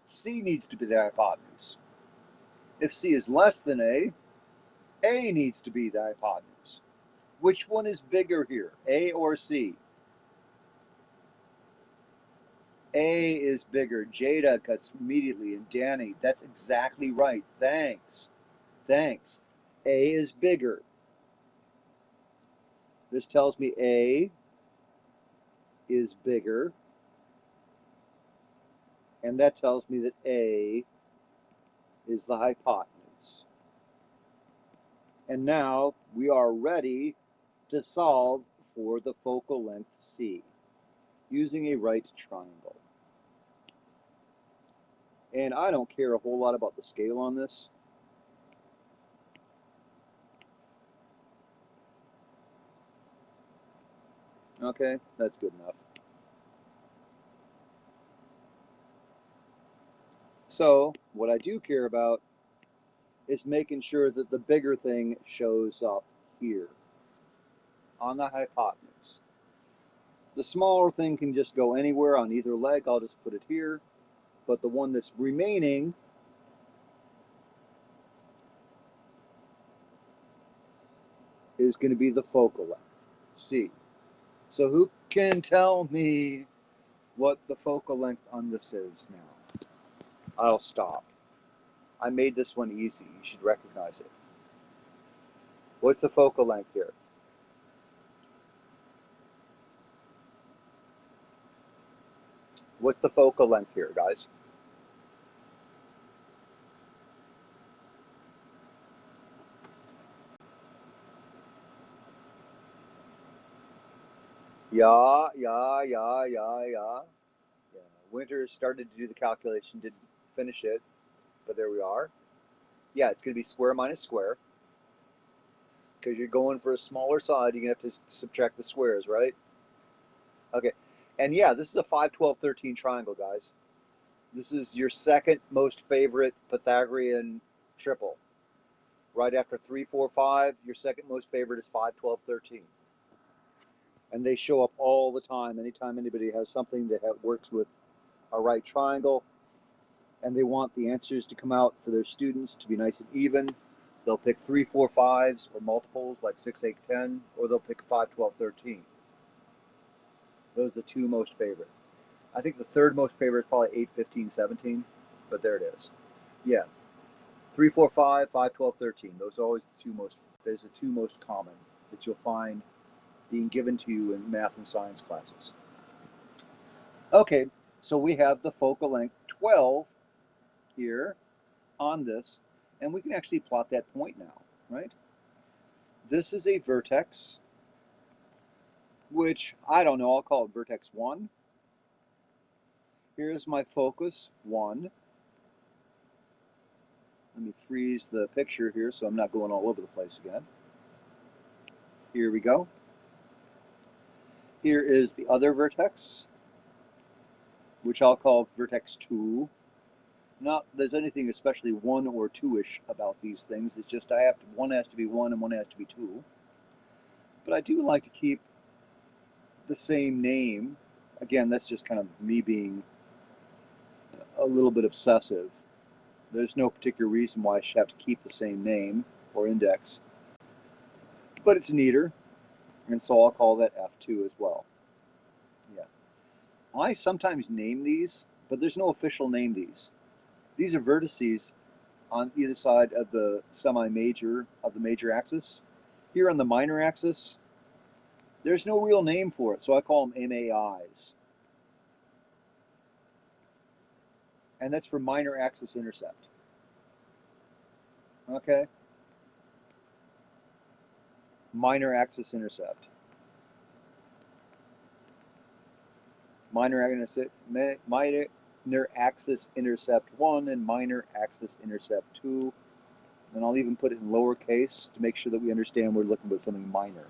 C needs to be the hypotenuse. If C is less than A needs to be the hypotenuse. Which one is bigger here, A or C? A is bigger. Jada cuts immediately, and Danny, that's exactly right. Thanks. Thanks. A is bigger. This tells me A is bigger, and that tells me that A is the hypotenuse. And now we are ready to solve for the focal length C using a right triangle. And I don't care a whole lot about the scale on this. Okay, that's good enough. So what I do care about is making sure that the bigger thing shows up here on the hypotenuse. The smaller thing can just go anywhere on either leg. I'll just put it here. But the one that's remaining is going to be the focal length, C. So who can tell me what the focal length on this is now? I'll stop. I made this one easy. You should recognize it. What's the focal length here? What's the focal length here, guys? Yeah. Winter started to do the calculation, didn't finish it, but there we are. Yeah, it's going to be square minus square. Because you're going for a smaller side, you're going to have to subtract the squares, right? Okay. And yeah, this is a 5, 12, 13 triangle, guys. This is your second most favorite Pythagorean triple. Right after 3, 4, 5, your second most favorite is 5, 12, 13. And they show up all the time. Anytime anybody has something that works with a right triangle and they want the answers to come out for their students to be nice and even, they'll pick 3, 4, 5s or multiples like 6, 8, 10, or they'll pick 5, 12, 13. Those are the two most favorite. I think the third most favorite is probably 8, 15, 17, but there it is. Yeah, 3, 4, 5, 5, 12, 13. Those are always the two most. Those are the two most common that you'll find being given to you in math and science classes. Okay, so we have the focal length 12 here on this, and we can actually plot that point now, right? This is a vertex, which I don't know, I'll call it vertex 1. Here's my focus 1. Let me freeze the picture here so I'm not going all over the place again. Here we go. Here is the other vertex, which I'll call vertex 2. Not there's anything especially 1 or 2-ish about these things. It's just one has to be 1 and one has to be 2. But I do like to keep the same name. Again, that's just kind of me being a little bit obsessive. There's no particular reason why I should have to keep the same name or index. But it's neater, and so I'll call that F2 as well. Yeah. I sometimes name these, but there's no official name these. These are vertices on either side of the semi-major of the major axis. Here on the minor axis, there's no real name for it, so I call them MAIs. And that's for minor axis intercept. Okay? Minor axis intercept. Minor axis intercept 1 and minor axis intercept 2. And I'll even put it in lowercase to make sure that we understand we're looking at something minor.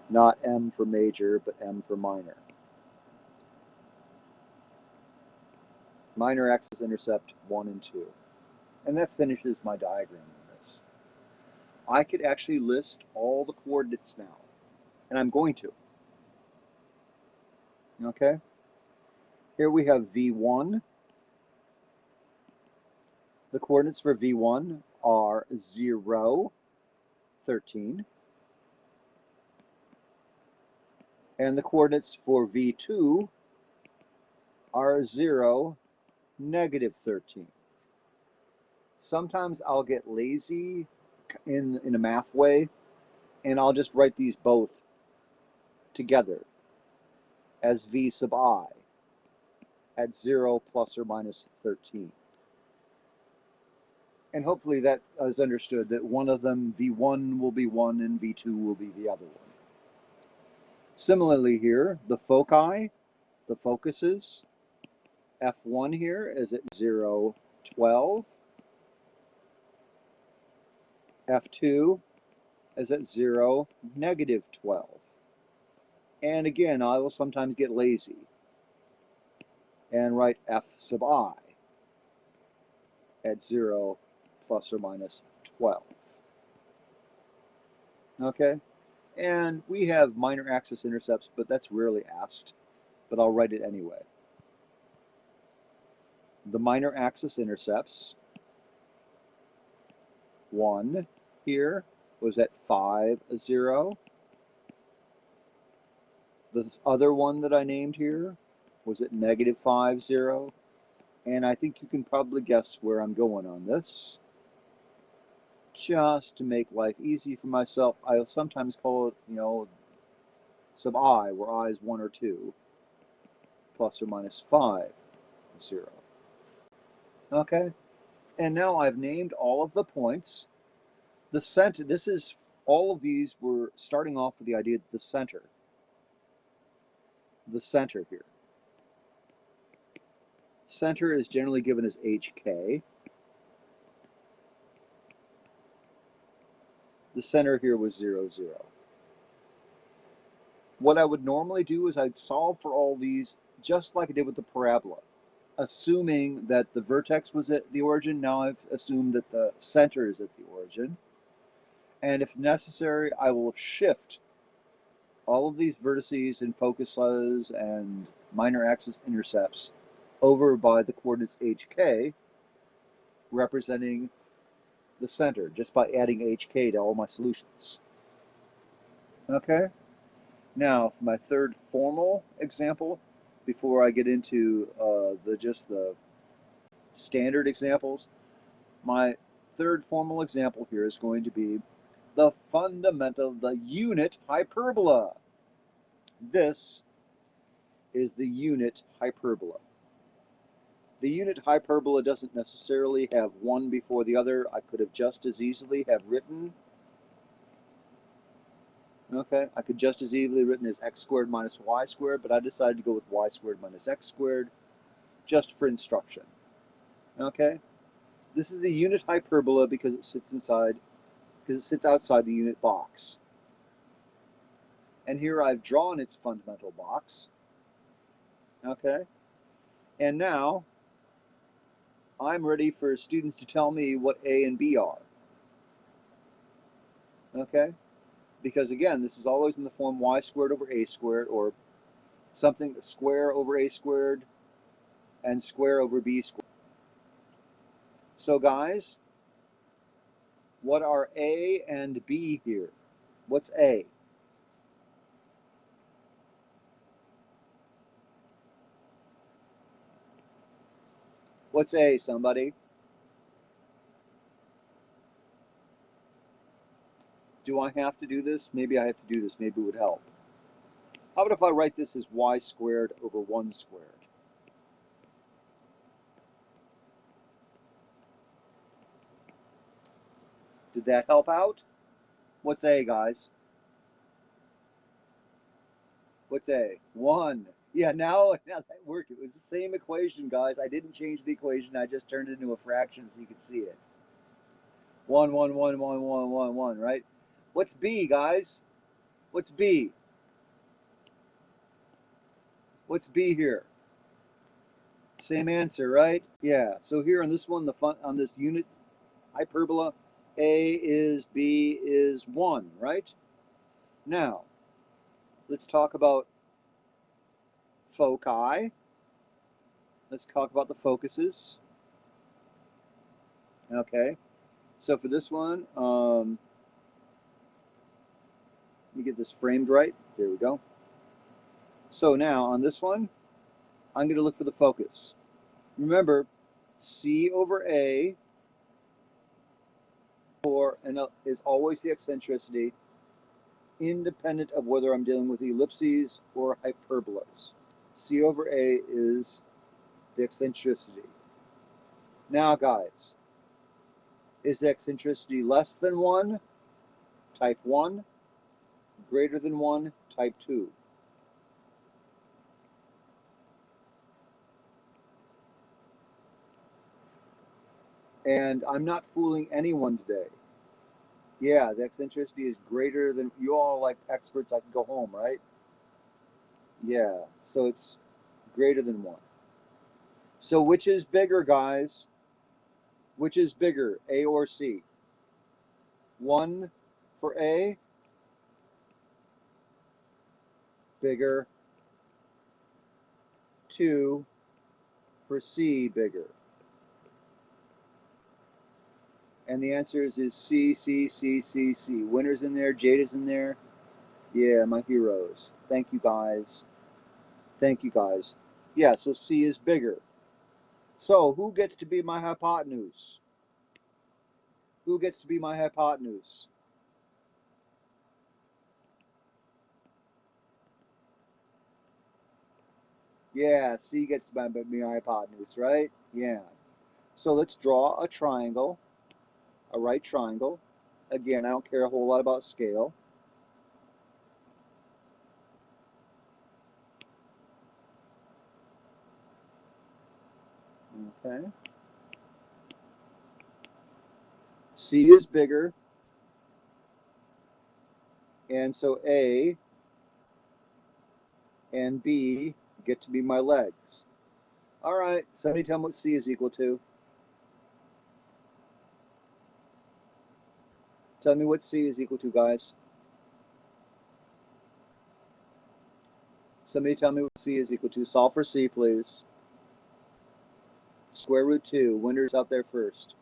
Not M for major, but M for minor. Minor axis intercept 1 and 2. And that finishes my diagram on this. I could actually list all the coordinates now, and I'm going to. Okay? Here we have V1. The coordinates for V1 are 0, 13. And the coordinates for V2 are 0, negative 13. Sometimes I'll get lazy in a math way, and I'll just write these both together as V sub I at 0 plus or minus 13. And hopefully that is understood, that one of them, V1 will be one and V2 will be the other one. Similarly here, the foci, the focuses, F1 here is at 0, 12. F2 is at 0, -12. And again, I will sometimes get lazy. and write f sub I at 0 plus or minus 12. Okay? And we have minor axis intercepts, but that's rarely asked, but I'll write it anyway. The minor axis intercepts, 1 here was at 5, 0. This other one that I named here was at negative 5, 0. And I think you can probably guess where I'm going on this. Just to make life easy for myself, I'll sometimes call it, sub I, where I is 1 or 2, plus or minus 5, 0. Okay? And now I've named all of the points. The center, all of these were starting off with the idea that the center here. Center is generally given as HK. The center here was 0, 0. What I would normally do is I'd solve for all these just like I did with the parabola, assuming that the vertex was at the origin. Now I've assumed that the center is at the origin. And if necessary, I will shift all of these vertices and focuses and minor axis intercepts over by the coordinates HK, representing the center, just by adding HK to all my solutions. Okay? Now, for my third formal example, before I get into just the standard examples, my third formal example here is going to be the unit hyperbola. This is the unit hyperbola. The unit hyperbola doesn't necessarily have one before the other. I could have just as easily have written, okay, I could just as easily have written as x squared minus y squared, but I decided to go with y squared minus x squared just for instruction. Okay? This is the unit hyperbola because it sits outside the unit box. And here I've drawn its fundamental box. Okay? And now I'm ready for students to tell me what A and B are. Okay? Because again, this is always in the form y squared over a squared, or something square over a squared and square over b squared. So guys, what are A and B here? What's A? What's A, somebody? Do I have to do this? Maybe I have to do this. Maybe it would help. How about if I write this as y squared over 1 squared? Did that help out? What's A, guys? What's A? 1. Yeah, now that worked. It was the same equation, guys. I didn't change the equation. I just turned it into a fraction so you could see it. 1, 1, 1, 1, 1, 1, 1, right? What's B, guys? What's B? What's B here? Same answer, right? Yeah. So here on this one, on this unit hyperbola, A is B is 1, right? Now, let's talk about foci. Let's talk about the focuses. Okay. So for this one, let me get this framed right. There we go. So now on this one, I'm going to look for the focus. Remember, C over A is always the eccentricity, independent of whether I'm dealing with ellipses or hyperbolas. C over A is the eccentricity. Now, guys, is the eccentricity less than 1? Type 1. Greater than 1? Type 2. And I'm not fooling anyone today. Yeah, the eccentricity is greater than, you all like experts, I can go home, right? Yeah, so it's greater than 1. So which is bigger, guys? Which is bigger, A or C? 1 for A, bigger. 2 for C, bigger. And the answer is C, C, C, C, C. Winner's in there, Jada's in there. Yeah, my heroes. Thank you, guys. Thank you, guys. Yeah, so C is bigger. So who gets to be my hypotenuse? Who gets to be my hypotenuse? Yeah, C gets to be my hypotenuse, right? Yeah. So let's draw a triangle, a right triangle. Again, I don't care a whole lot about scale. Okay. C is bigger, and so A and B get to be my legs. All right, somebody tell me what C is equal to. Tell me what C is equal to, guys. Somebody tell me what C is equal to. Solve for C, please. Square root 2. Winner's out there first.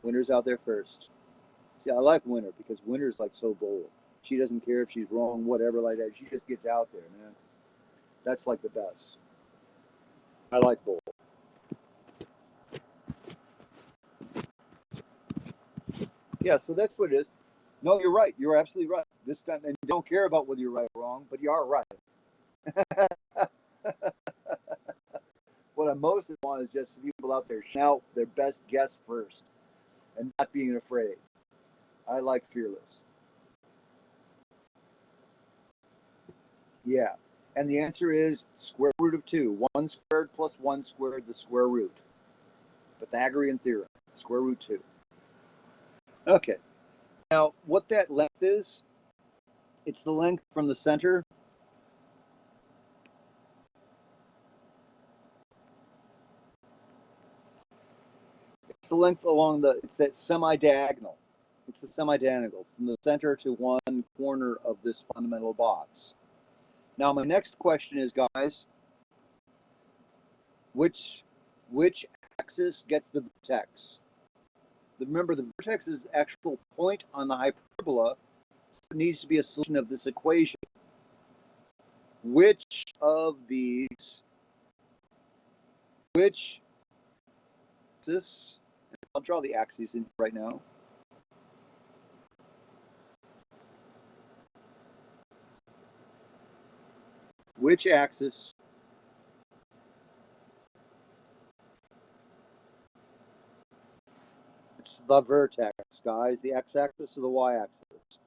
Winner's out there first. See, I like Winner because Winner's like so bold. She doesn't care if she's wrong, whatever like that. She just gets out there, man. That's like the best. I like bold. Yeah, so that's what it is. No, you're right. You're absolutely right. This time, and you don't care about whether you're right or wrong, but you are right. What I mostly want is just people out there shout their best guess first and not being afraid. I like fearless. Yeah. And the answer is square root of 2. 1 squared plus 1 squared, the square root. Pythagorean theorem, square root 2. Okay. Now, what that length is, it's the length from the center. It's the length along the, it's that semi-diagonal. It's the semi-diagonal from the center to one corner of this fundamental box. Now, my next question is, guys, which axis gets the vertex? Remember, the vertex is the actual point on the hyperbola, so it needs to be a solution of this equation. Which of these, which axis, I'll draw the axes in right now. Which axis it's the vertex, guys, the x-axis or the y-axis?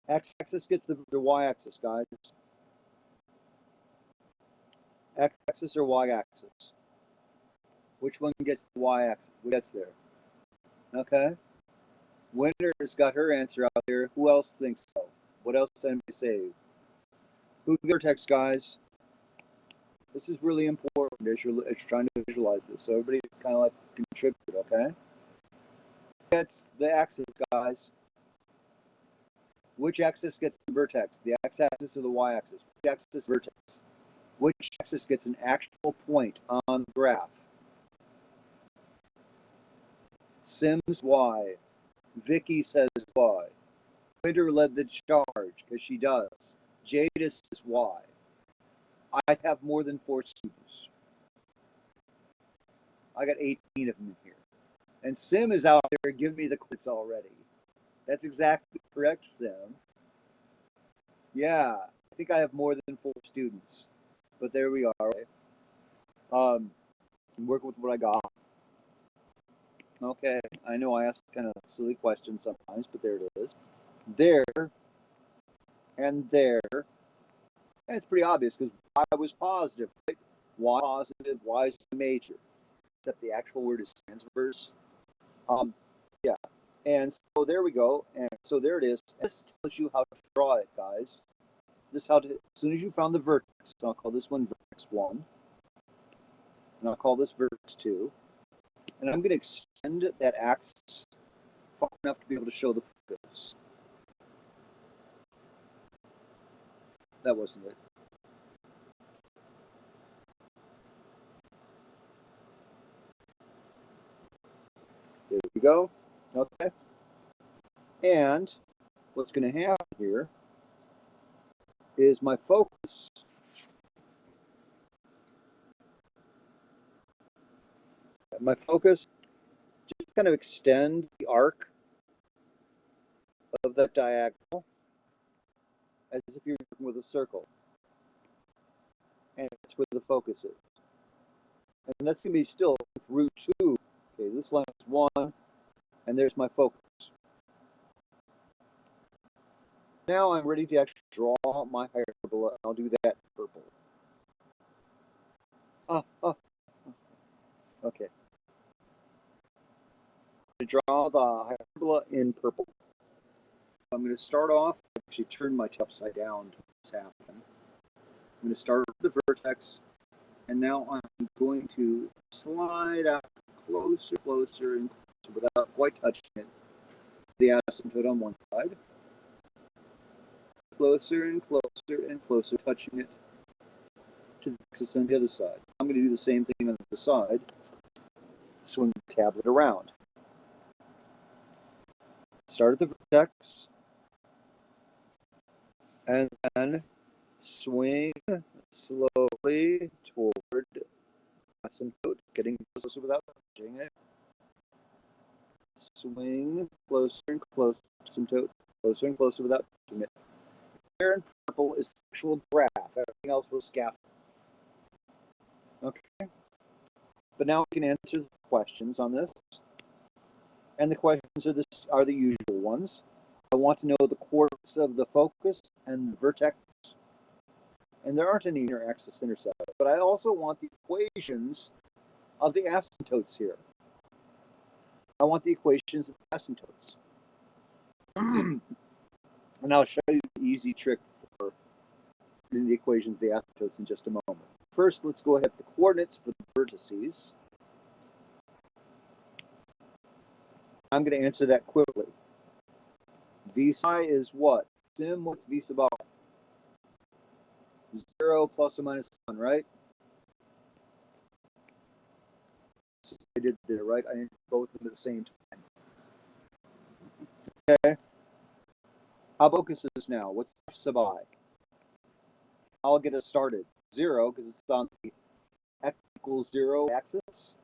X-axis gets the y-axis, guys. X-axis or y-axis? Which one gets the y-axis? Who gets there? Okay. Winner's got her answer out there. Who else thinks so? What else did anybody say? Who vertex, guys? This is really important as you're trying to visualize this. So everybody kind of like contribute, okay? That's the axis, guys. Which axis gets the vertex? The x-axis or the y-axis? Which axis vertex? Which axis gets an actual point on the graph? Sims Y. Vicky says Y. Winter led the charge because she does. Jada says Y. I have more than 4 students. I got 18 of them here. And Sim is out there giving me the quits already. That's exactly correct, Sim. Yeah, I think I have more than 4 students. But there we are. Right? I'm working with what I got. Okay, I know I ask kind of silly questions sometimes, but there it is. There and there. And it's pretty obvious because Y was positive, right? Y positive, Y is the major. Except the actual word is transverse. Yeah. And so there we go. And so there it is. This tells you how to draw it, guys. This how to, as soon as you found the vertex, I'll call this one vertex 1, and I'll call this vertex 2, and I'm going to extend that axis far enough to be able to show the focus. That wasn't it. There we go. Okay. And what's going to happen here is my focus just kind of extend the arc of that diagonal as if you're working with a circle. And that's where the focus is. And that's going to be still with root 2. Okay, this line is 1, and there's my focus. Now I'm ready to actually draw my hyperbola. I'll do that in purple. Okay. To draw the hyperbola in purple, I'm going to start off, actually turn my tab upside down to what's happening. I'm going to start with the vertex, and now I'm going to slide out closer, closer, and closer without quite touching it. The asymptote on one side. Closer and closer and closer, touching it to the axis on the other side. I'm going to do the same thing on the other side. Swing the tablet around. Start at the vertex, and then swing slowly toward asymptote, getting closer without touching it. Swing closer and closer to asymptote, closer and closer without touching it. Here in purple is the actual graph. Everything else was scaffold. Okay. But now we can answer the questions on this. And the questions are the usual ones. I want to know the coordinates of the focus and the vertex. And there aren't any inner axis intercepts. But I also want the equations of the asymptotes here. I want the equations of the asymptotes. And I'll show you the easy trick for the equations of the asymptotes in just a moment. First, let's go ahead with the coordinates for the vertices. I'm going to answer that quickly. V psi is what? Sim, what's V sub r? 0 plus or minus 1, right? So I did it right. I did both of them at the same time. Okay. How about focus is now? What's F sub I? I'll get us started. 0, because it's on the x equals 0 axis.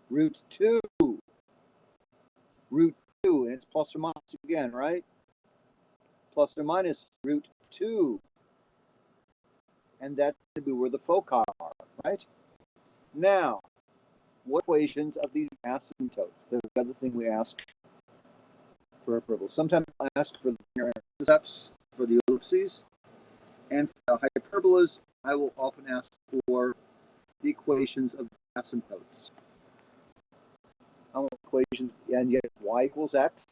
Root 2. Root 2, and it's plus or minus again, right? Plus or minus root 2. And that's going to be where the foci are, right? Now, what equations of these asymptotes? There's the other thing we ask for a purple. Sometimes I ask for the intercepts for the ellipses, and for the hyperbolas, I will often ask for the equations of the asymptotes. I want equations, and yet y equals x,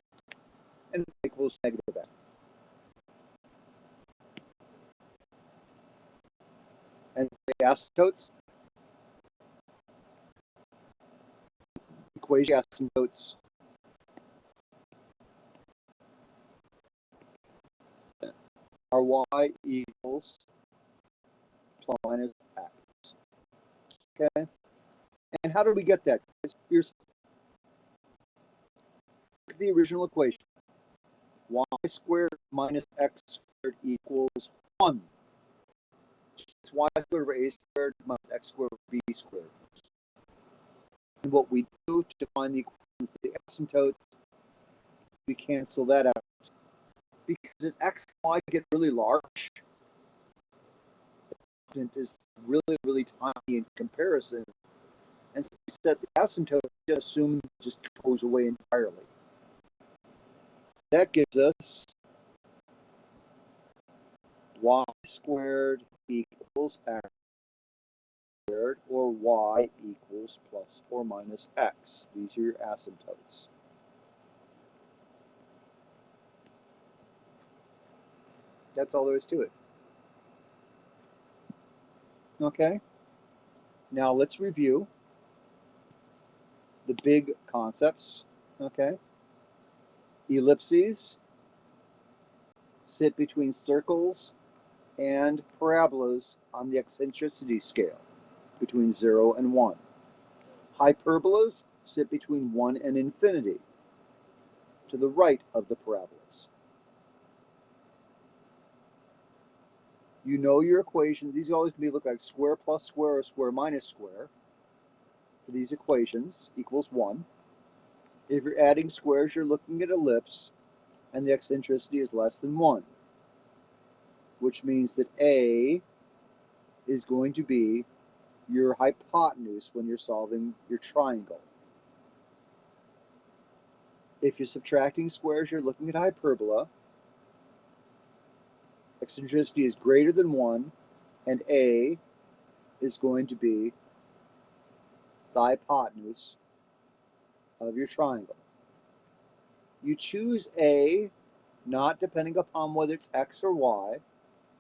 and y equals negative x. And the asymptotes, equation asymptotes are y equals plus minus x. Okay? And how do we get that? Here's the original equation. Y squared minus x squared equals 1. It's y squared over a squared minus x squared over b squared. And what we do to find the equations of the asymptotes, we cancel that out. Because as x and y get really large, it is really, really tiny in comparison. And so we set the asymptote, just assume it just goes away entirely. That gives us y squared equals x squared, or y equals plus or minus x. These are your asymptotes. That's all there is to it. Okay? Now let's review the big concepts. Okay? Ellipses sit between circles and parabolas on the eccentricity scale, between 0 and 1. Hyperbolas sit between 1 and infinity, to the right of the parabolas. You know your equations. These always look like square plus square or square minus square. For these equations equals 1. If you're adding squares, you're looking at ellipse, and the eccentricity is less than 1, which means that A is going to be your hypotenuse when you're solving your triangle. If you're subtracting squares, you're looking at hyperbola. Eccentricity is greater than 1, and A is going to be the hypotenuse of your triangle. You choose A, not depending upon whether it's X or Y.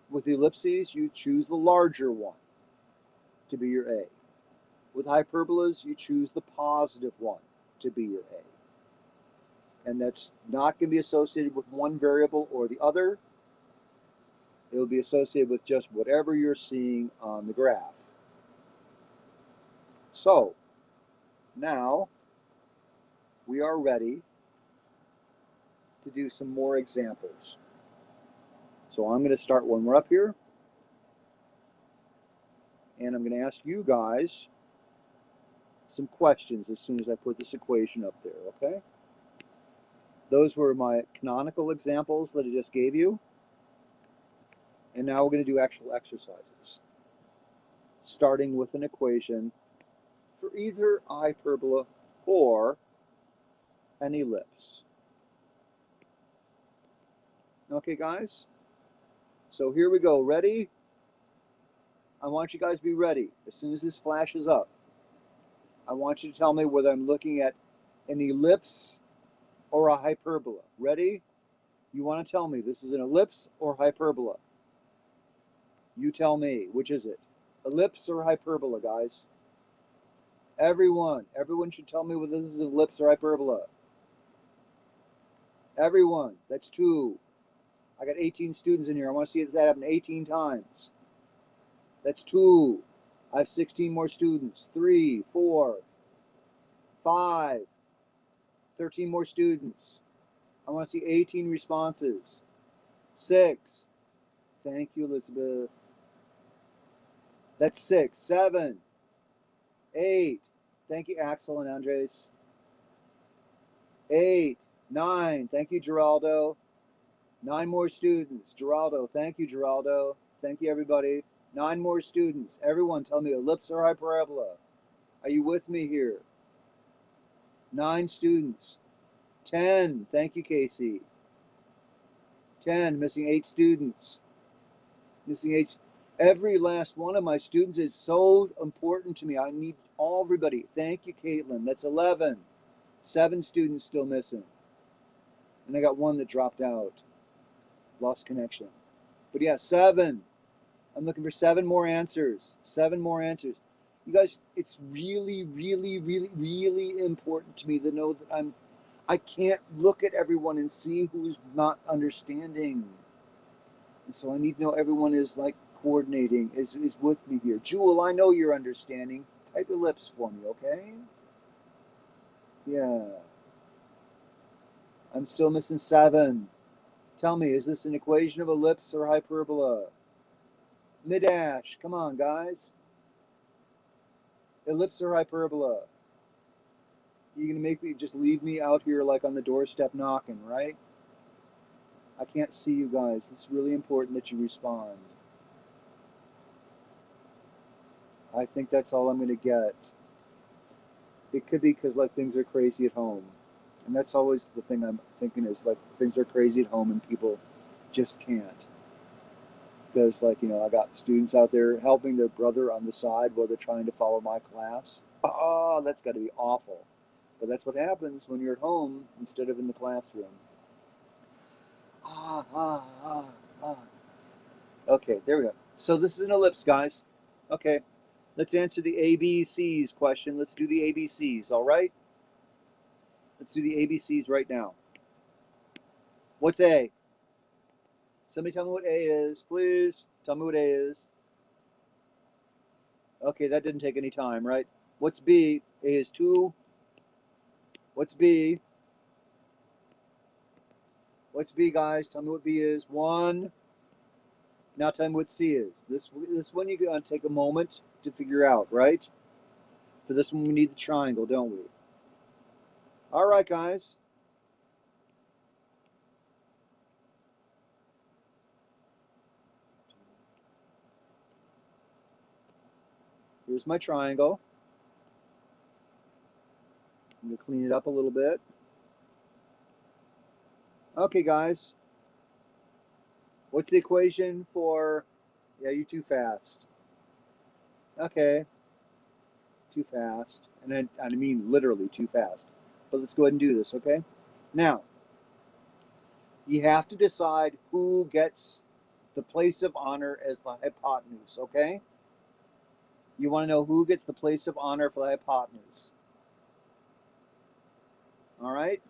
With ellipses, you choose the larger one to be your A. With hyperbolas, you choose the positive one to be your A. And that's not going to be associated with one variable or the other. It will be associated with just whatever you're seeing on the graph. So, now we are ready to do some more examples. So I'm going to start when we're up here, and I'm going to ask you guys some questions as soon as I put this equation up there, okay? Those were my canonical examples that I just gave you. And now we're going to do actual exercises, starting with an equation for either a hyperbola or an ellipse. Okay, guys? So here we go. Ready? I want you guys to be ready. As soon as this flashes up, I want you to tell me whether I'm looking at an ellipse or a hyperbola. Ready? You want to tell me this is an ellipse or hyperbola? You tell me. Which is it? Ellipse or hyperbola, guys? Everyone should tell me whether this is an ellipse or hyperbola. Everyone. That's 2. I got 18 students in here. I want to see that happen 18 times. That's 2. I have 16 more students. 3, 4, 5, 13 more students. I want to see 18 responses. 6. Thank you, Elizabeth. That's 6. 7. 8. Thank you, Axel and Andres. 8. 9. Thank you, Geraldo. 9 more students. Geraldo. Thank you, Geraldo. Thank you, everybody. 9 more students. Everyone tell me ellipse or hyperbola. Are you with me here? 9 students. 10. Thank you, Casey. 10. Missing 8 students. Missing 8. Every last one of my students is so important to me. I need everybody. Thank you, Caitlin. That's 11. 7 students still missing. And I got 1 that dropped out. Lost connection. But yeah, 7. I'm looking for 7 more answers. 7 more answers. You guys, it's really, really, really, really important to me to know that I can't look at everyone and see who's not understanding. And so I need to know everyone is like coordinating, is with me here. Jewel, I know you're understanding. Type ellipse for me, okay? Yeah. I'm still missing 7. Tell me, is this an equation of ellipse or hyperbola? Mid-ash, come on, guys. Ellipse or hyperbola? You're going to make me just leave me out here like on the doorstep knocking, right? I can't see you guys. It's really important that you respond. I think that's all I'm going to get. It could be because like things are crazy at home. And that's always the thing I'm thinking is like things are crazy at home and people just can't. Because like, you know, I got students out there helping their brother on the side while they're trying to follow my class. Oh, that's got to be awful. But that's what happens when you're at home instead of in the classroom. Okay, there we go. So this is an ellipse, guys. Okay, let's answer the ABCs question. Let's do the ABCs, all right? Let's do the ABCs right now. What's A? Somebody tell me what A is, please. Tell me what A is. Okay, that didn't take any time, right? What's B? A is 2. What's B? What's B, guys? Tell me what B is. 1. Now tell me what C is. This one you're going to take a moment to figure out, right? For this one we need the triangle, don't we? All right, guys. Here's my triangle. I'm going to clean it up a little bit. Okay, guys. What's the equation for... Yeah, you're too fast. Okay. Too fast. And I mean literally too fast. But let's go ahead and do this, okay? Now, you have to decide who gets the place of honor as the hypotenuse, okay? You want to know who gets the place of honor for the hypotenuse. All right?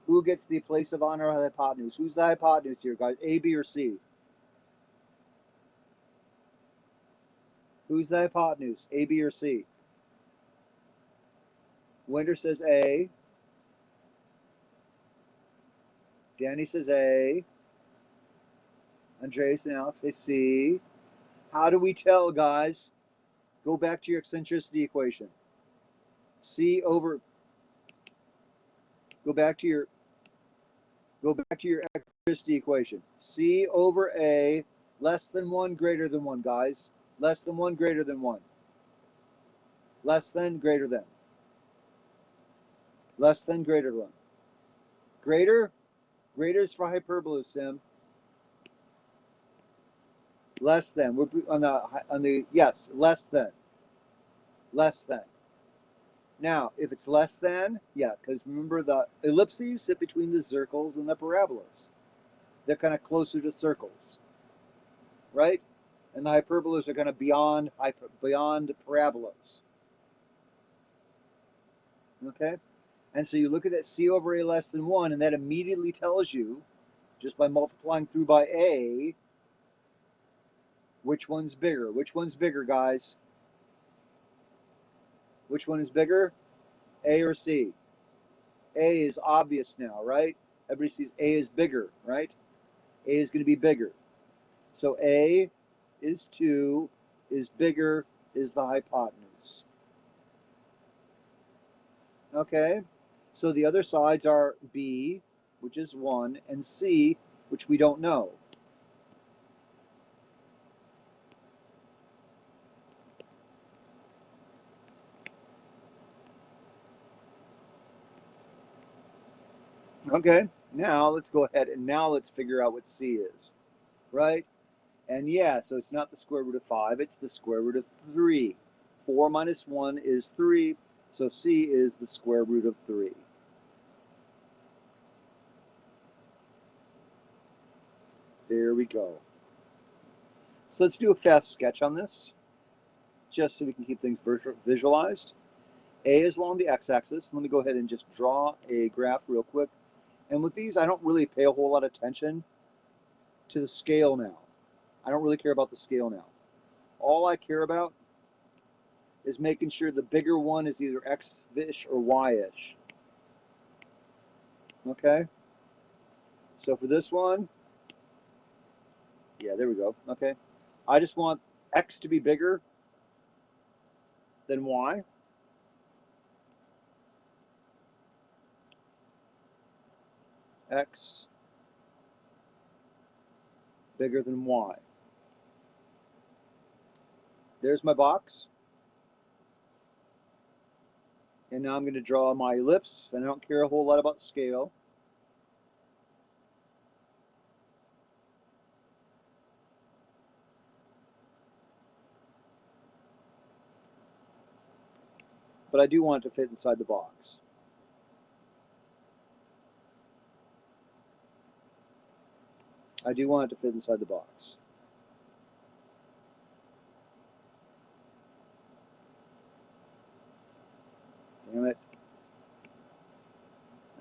Who gets the place of honor for the hypotenuse? Who's the hypotenuse here, guys? A, B, or C? Who's the hypotenuse? A, B, or C? Winter says A. Danny says A. Andreas and Alex say C. How do we tell, guys? Go back to your eccentricity equation. C over... Go back to your eccentricity equation. C over A, less than 1, greater than 1, guys. Less than 1, greater than 1. Less than, greater than. Less than, greater than. Greater? Greater is for hyperbola, Sim. Less than. We're on the yes, less than. Less than. Now, if it's less than, yeah, because remember the ellipses sit between the circles and the parabolas. They're kind of closer to circles, right? And the hyperbolas are kind of beyond parabolas. Okay? And so you look at that C over A less than 1, and that immediately tells you, just by multiplying through by A, which one's bigger. Which one's bigger, guys? Which one is bigger? A or C? A is obvious now, right? Everybody sees A is bigger, right? A is going to be bigger. So A is 2, is bigger, is the hypotenuse. Okay? So the other sides are B, which is 1, and C, which we don't know. Okay, now let's go ahead and now let's figure out what C is, right? And yeah, so it's not the square root of 5, it's the square root of 3. 4 minus 1 is 3, so C is the square root of 3. There we go. So let's do a fast sketch on this, just so we can keep things visualized. A is along the x-axis. Let me go ahead and just draw a graph real quick. And with these, I don't really pay a whole lot of attention to the scale now. I don't really care about the scale now. All I care about is making sure the bigger one is either x-ish or y-ish. Okay? So for this one, yeah, there we go. Okay. I just want x to be bigger than y. X bigger than y. There's my box. And now I'm going to draw my ellipse, and I don't care a whole lot about scale. But I do want it to fit inside the box. I do want it to fit inside the box.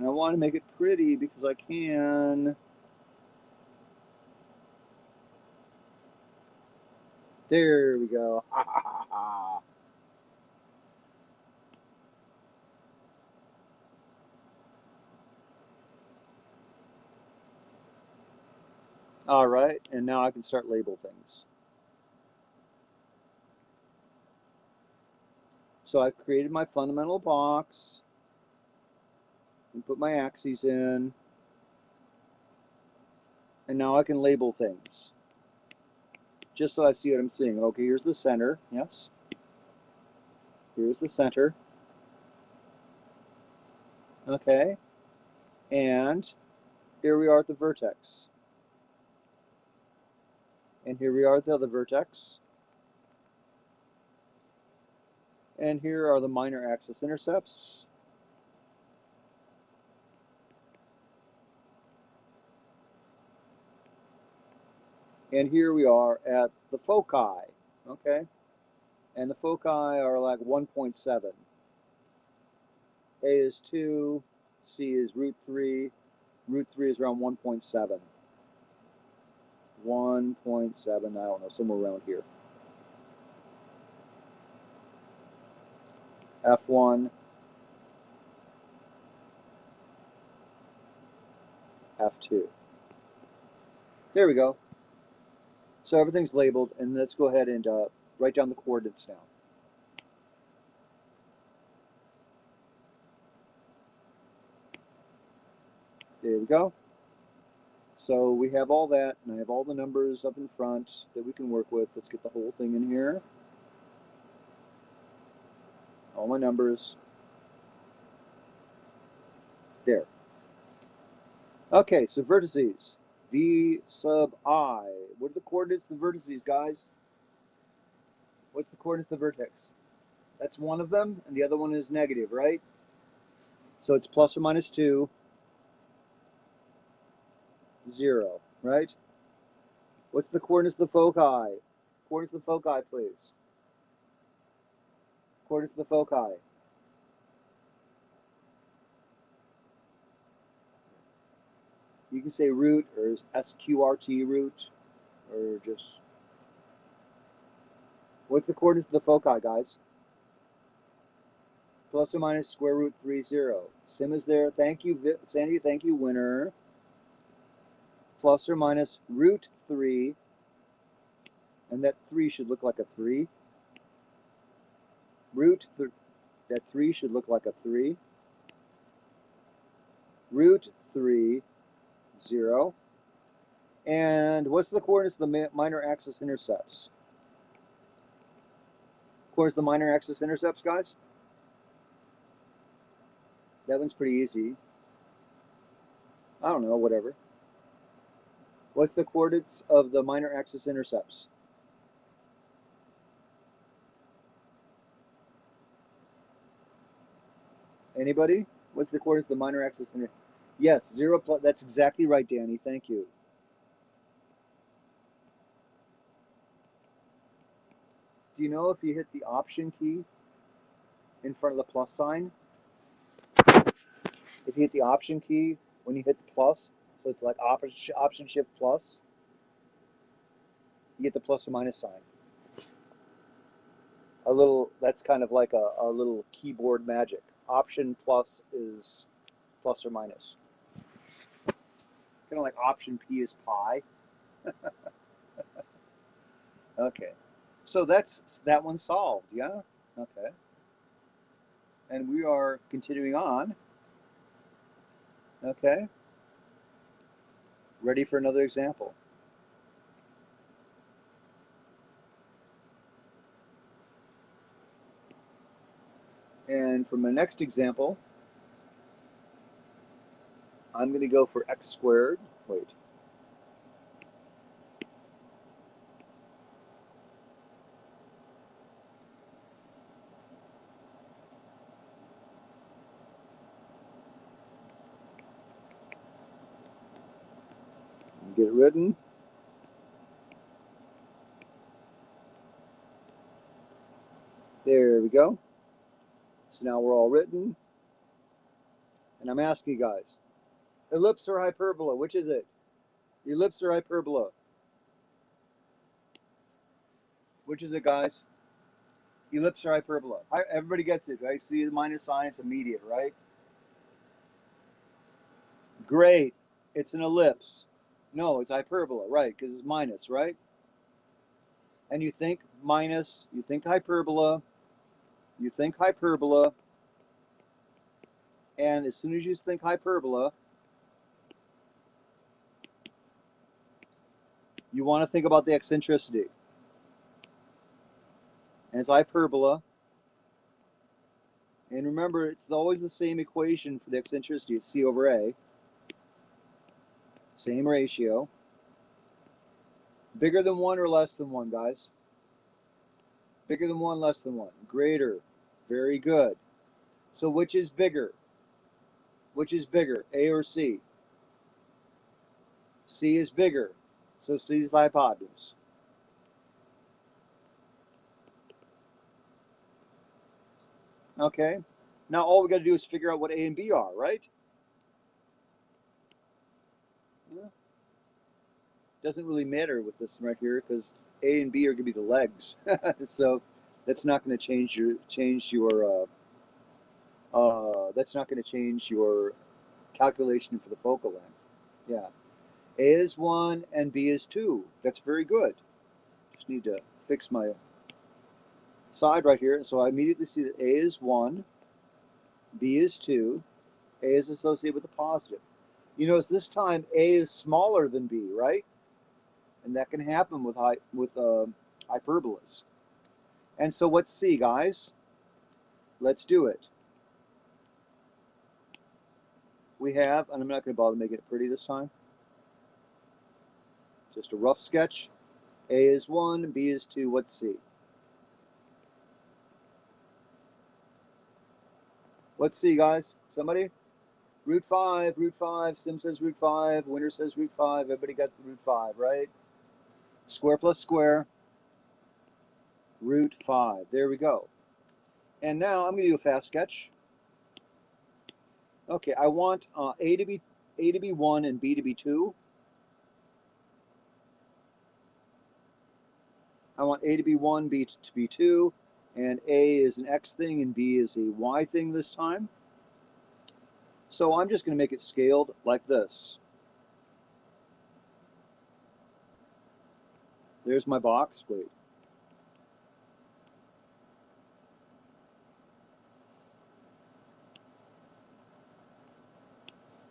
And I want to make it pretty because I can. There we go. Ha ha ha ha. All right, and now I can start label things. So I've created my fundamental box and put my axes in, and now I can label things just so I see what I'm seeing. Okay, here's the center. Yes. Here's the center. Okay, and here we are at the vertex. And here we are at the other vertex. And here are the minor axis intercepts. And here we are at the foci, okay? And the foci are like 1.7. A is 2, C is root 3. Root 3 is around 1.7. 1.7, I don't know, somewhere around here. F1, F2. There we go. So everything's labeled, and let's go ahead and write down the coordinates now. There we go. So we have all that, and I have all the numbers up in front that we can work with. Let's get the whole thing in here. All my numbers. There. Okay, so vertices. V sub I. What are the coordinates of the vertices, guys? What's the coordinates of the vertex? That's one of them, and the other one is negative, right? So it's plus or minus 2, 0, right? What's the coordinates of the foci? Coordinates of the foci, please. Coordinates of the foci. You can say root or SQRT root or just. What's the coordinates of the foci, guys? Plus or minus square root 3, 0. Sim is there. Thank you, Sandy. Thank you, winner. Plus or minus root 3. And that 3 should look like a 3. That 3 should look like a 3. Root 3, 0. And what's the coordinates of the minor axis intercepts? Coordinates of the minor axis intercepts, guys? That one's pretty easy. I don't know, whatever. What's the coordinates of the minor axis intercepts? Anybody? What's the coordinates of the minor axis intercepts? Yes, 0 plus. That's exactly right, Danny. Thank you. Do you know if you hit the option key in front of the plus sign? If you hit the option key when you hit the plus, so it's like option shift plus, you get the plus or minus sign. That's kind of like a little keyboard magic. Option plus is plus or minus. Kind of like option P is pi. Okay. So that's that one solved, yeah? Okay. And we are continuing on. Okay. Ready for another example. And for my next example, I'm going to go for x squared. Wait. Get it written. There we go. So now we're all written. And I'm asking you guys, ellipse or hyperbola, which is it? Ellipse or hyperbola? Which is it, guys? Ellipse or hyperbola? Everybody gets it, right? See the minus sign, it's immediate, right? Great. It's an ellipse. No, it's hyperbola, right? Because it's minus, right? And you think minus, you think hyperbola, and as soon as you think hyperbola, you want to think about the eccentricity. And it's hyperbola. And remember, it's always the same equation for the eccentricity. It's C over A. Same ratio. Bigger than 1 or less than 1, guys? Bigger than 1, less than 1. Greater. Very good. So which is bigger? Which is bigger, A or C? C is bigger. So C is the hypotenuse. Okay. Now all we got to do is figure out what A and B are, right? Yeah. Doesn't really matter with this right here because A and B are going to be the legs. So that's not going to change your that's not going to change your calculation for the focal length. Yeah. A is 1 and B is 2. That's very good. Just need to fix my side right here. So I immediately see that A is 1, B is 2, A is associated with a positive. You notice this time A is smaller than B, right? And that can happen with hyperbolas. And so what's C, guys? Let's do it. We have, and I'm not going to bother making it pretty this time, just a rough sketch. A is 1, B is 2, what's C? What's C, guys? Somebody? Root 5, root 5, Sim says root 5, Winter says root 5, everybody got the root 5, right? Square plus square, root 5. There we go. And now I'm going to do a fast sketch. Okay, I want A to be 1 and B to be 2. I want A to be 1, B to be 2, and A is an X thing and B is a Y thing this time. So I'm just going to make it scaled like this. There's my box. Wait.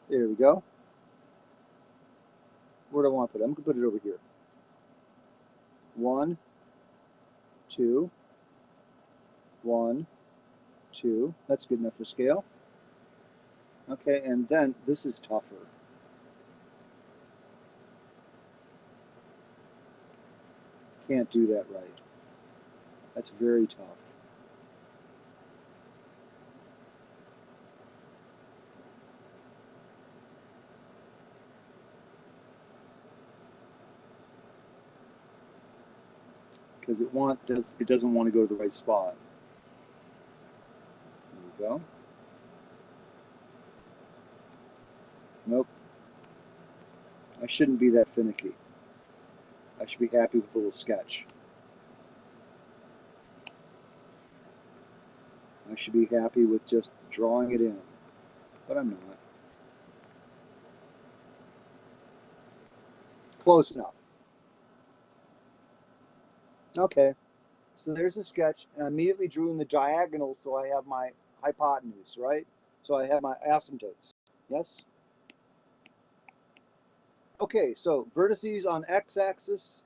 There we go. Where do I want to put it? I'm going to put it over here. 1, 2, 1, 2. That's good enough for scale. Okay, and then this is tougher. Can't do that right. That's very tough. Because it doesn't want to go to the right spot. There we go. Nope. I shouldn't be that finicky. I should be happy with a little sketch. I should be happy with just drawing it in, but I'm not. Close enough. Okay, so there's a sketch, and I immediately drew in the diagonals so I have my hypotenuse, right? So I have my asymptotes, yes? Okay, so vertices on x-axis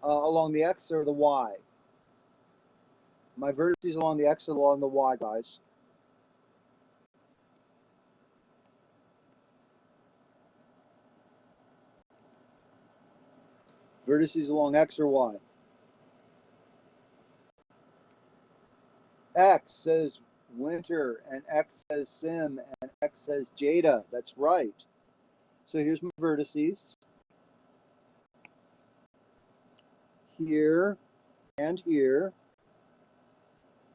along the x or the y? My vertices along the x or along the y, guys? Vertices along x or y? X says Winter, and X says Sim, and X says Jada. That's right. So here's my vertices. Here and here.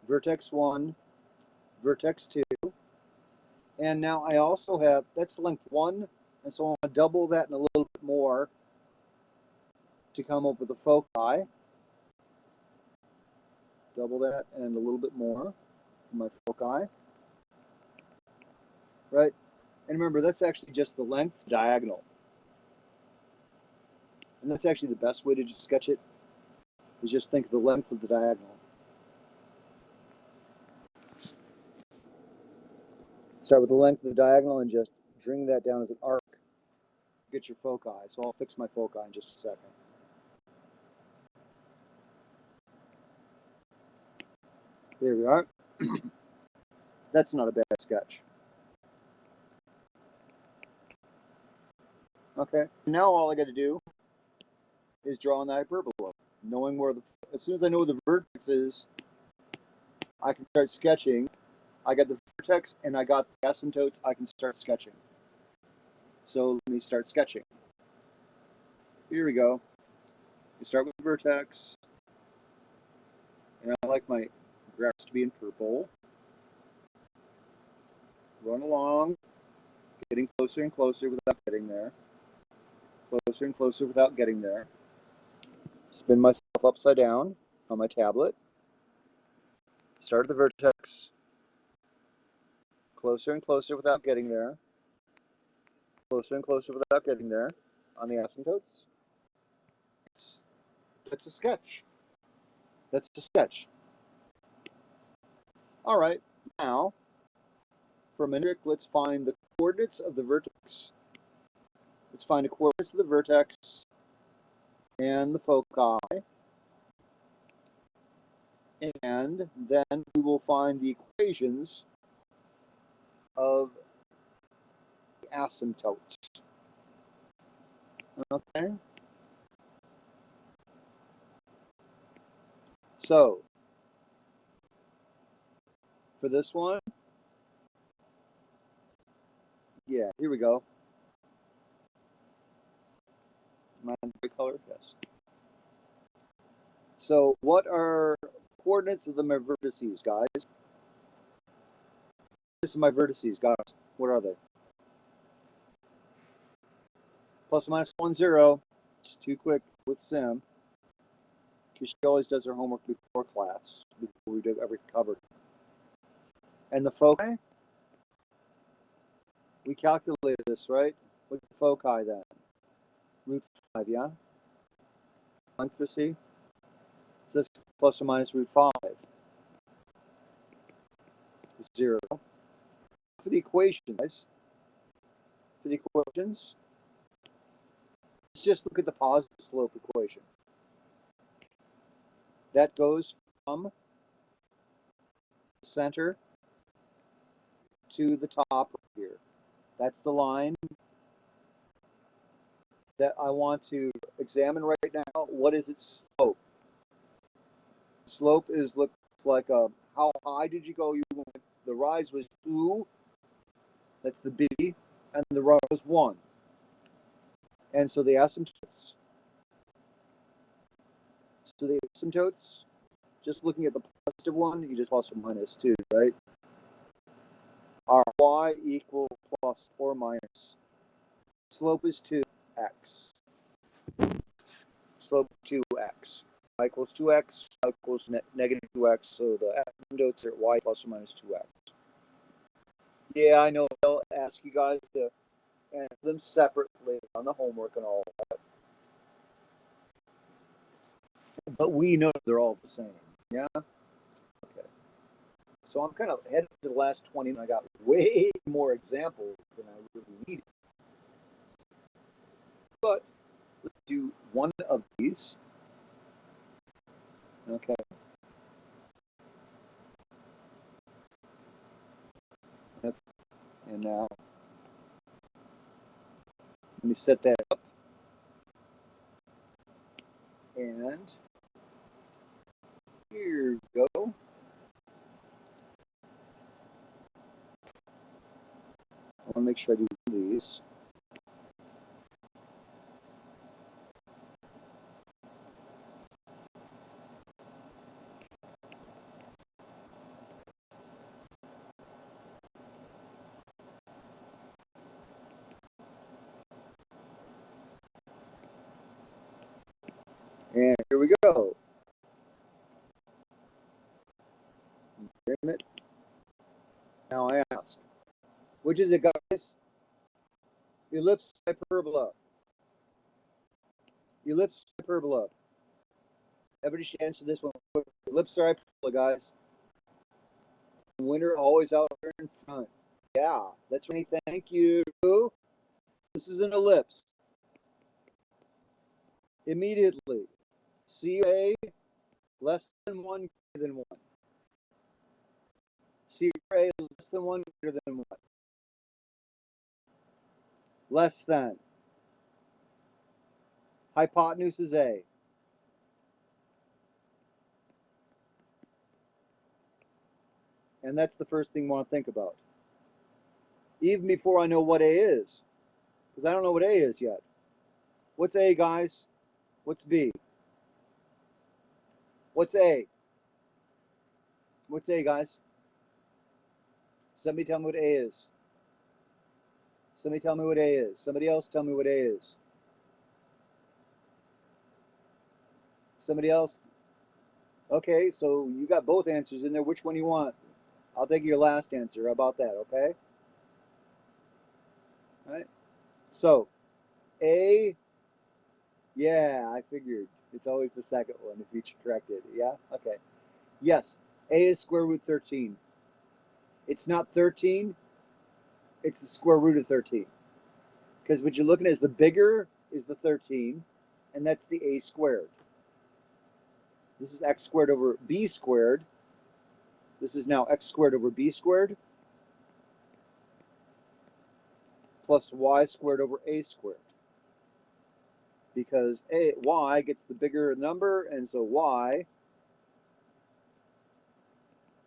Vertex 1, vertex 2. And now I also have, that's length 1, and so I want to double that and a little bit more to come up with a foci. Double that and a little bit more for my foci. Right? And remember, that's actually just the length diagonal. And that's actually the best way to just sketch it, is just think of the length of the diagonal. Start with the length of the diagonal and just string that down as an arc. Get your foci. So I'll fix my foci in just a second. There we are. That's not a bad sketch. Okay, now all I got to do is draw on the hyperbola. Knowing where as soon as I know where the vertex is, I can start sketching. I got the vertex and I got the asymptotes, I can start sketching. So let me start sketching. Here we go. We start with the vertex. And I like my graphs to be in purple. Run along, getting closer and closer without getting there. Closer and closer without getting there. Spin myself upside down on my tablet. Start at the vertex. Closer and closer without getting there. Closer and closer without getting there on the asymptotes. That's a sketch. That's a sketch. All right, now for a minute, let's find the coordinates of the vertex. Let's find the coordinates of the vertex and the foci. And then we will find the equations of the asymptotes. Okay? So, for this one, yeah, here we go. Am I in the color? Yes. So, what are coordinates of my vertices, guys? This is my vertices, guys. What are they? Plus or minus 1, 0. Just too quick with Sim. Because she always does her homework before class, before we do every cover. And the foci? We calculated this, right? What's the foci then? Root 5, yeah? Length for C? So that's plus or minus root 5. 0. For the equation, guys, for the equations, let's just look at the positive slope equation. That goes from the center to the top here. That's the line that I want to examine right now. What is its slope? Slope looks like how high did you go? The rise was 2. That's the B, and the rise was 1. And so the asymptotes. So the asymptotes, just looking at the positive one, you just plus or minus 2, right? Are y equal plus or minus. Slope is 2x. Slope 2x. Y equals 2x, y equals negative 2x, so the asymptotes are y plus or minus 2x. Yeah, I know they'll ask you guys to answer them separately on the homework and all that. But we know they're all the same, yeah? Okay. So I'm kind of headed to the last 20, and I got way more examples than I really needed. But let's do one of these. Okay. And now, let me set that up. And here we go. I want to make sure I do these. Here we go. Now I ask, which is it, guys? Ellipse, hyperbola. Ellipse, hyperbola. Everybody should answer this one. Ellipse or hyperbola, guys? Winner always out there in front. Yeah, that's right. Thank you. This is an ellipse. Immediately, CA less than 1, greater than 1. CA less than 1, greater than 1. Less than. Hypotenuse is A. And that's the first thing you want to think about. Even before I know what A is. Because I don't know what A is yet. What's A, guys? What's B? What's A? What's A, guys? Somebody tell me what A is. Somebody tell me what A is. Somebody else tell me what A is. Somebody else? Okay, so you got both answers in there. Which one you want? I'll take your last answer. How about that, okay? All right. So, A, yeah, I figured. It's always the second one if you correct it. Yeah? Okay. Yes, A is square root 13. It's not 13, it's the square root of 13. Because what you're looking at is the bigger is the 13, and that's the A squared. This is x squared over B squared. This is now x squared over B squared plus y squared over A squared. Because y gets the bigger number, and so y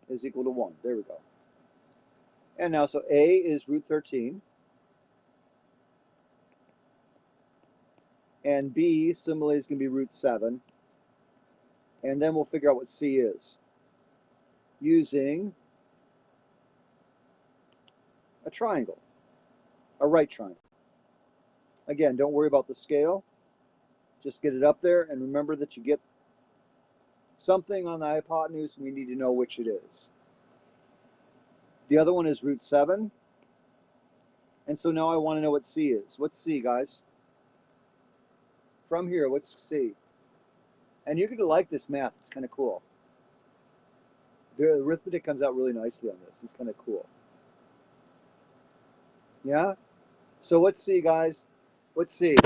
is equal to 1. There we go. And now, so A is root 13. And B, similarly, is going to be root 7. And then we'll figure out what C is using a triangle, a right triangle. Again, don't worry about the scale. Just get it up there, and remember that you get something on the hypotenuse, we need to know which it is. The other one is root 7. And so now I want to know what C is. What's C, guys? From here, what's C? And you're going to like this math. It's kind of cool. The arithmetic comes out really nicely on this. It's kind of cool. Yeah? So what's C, guys? What's C?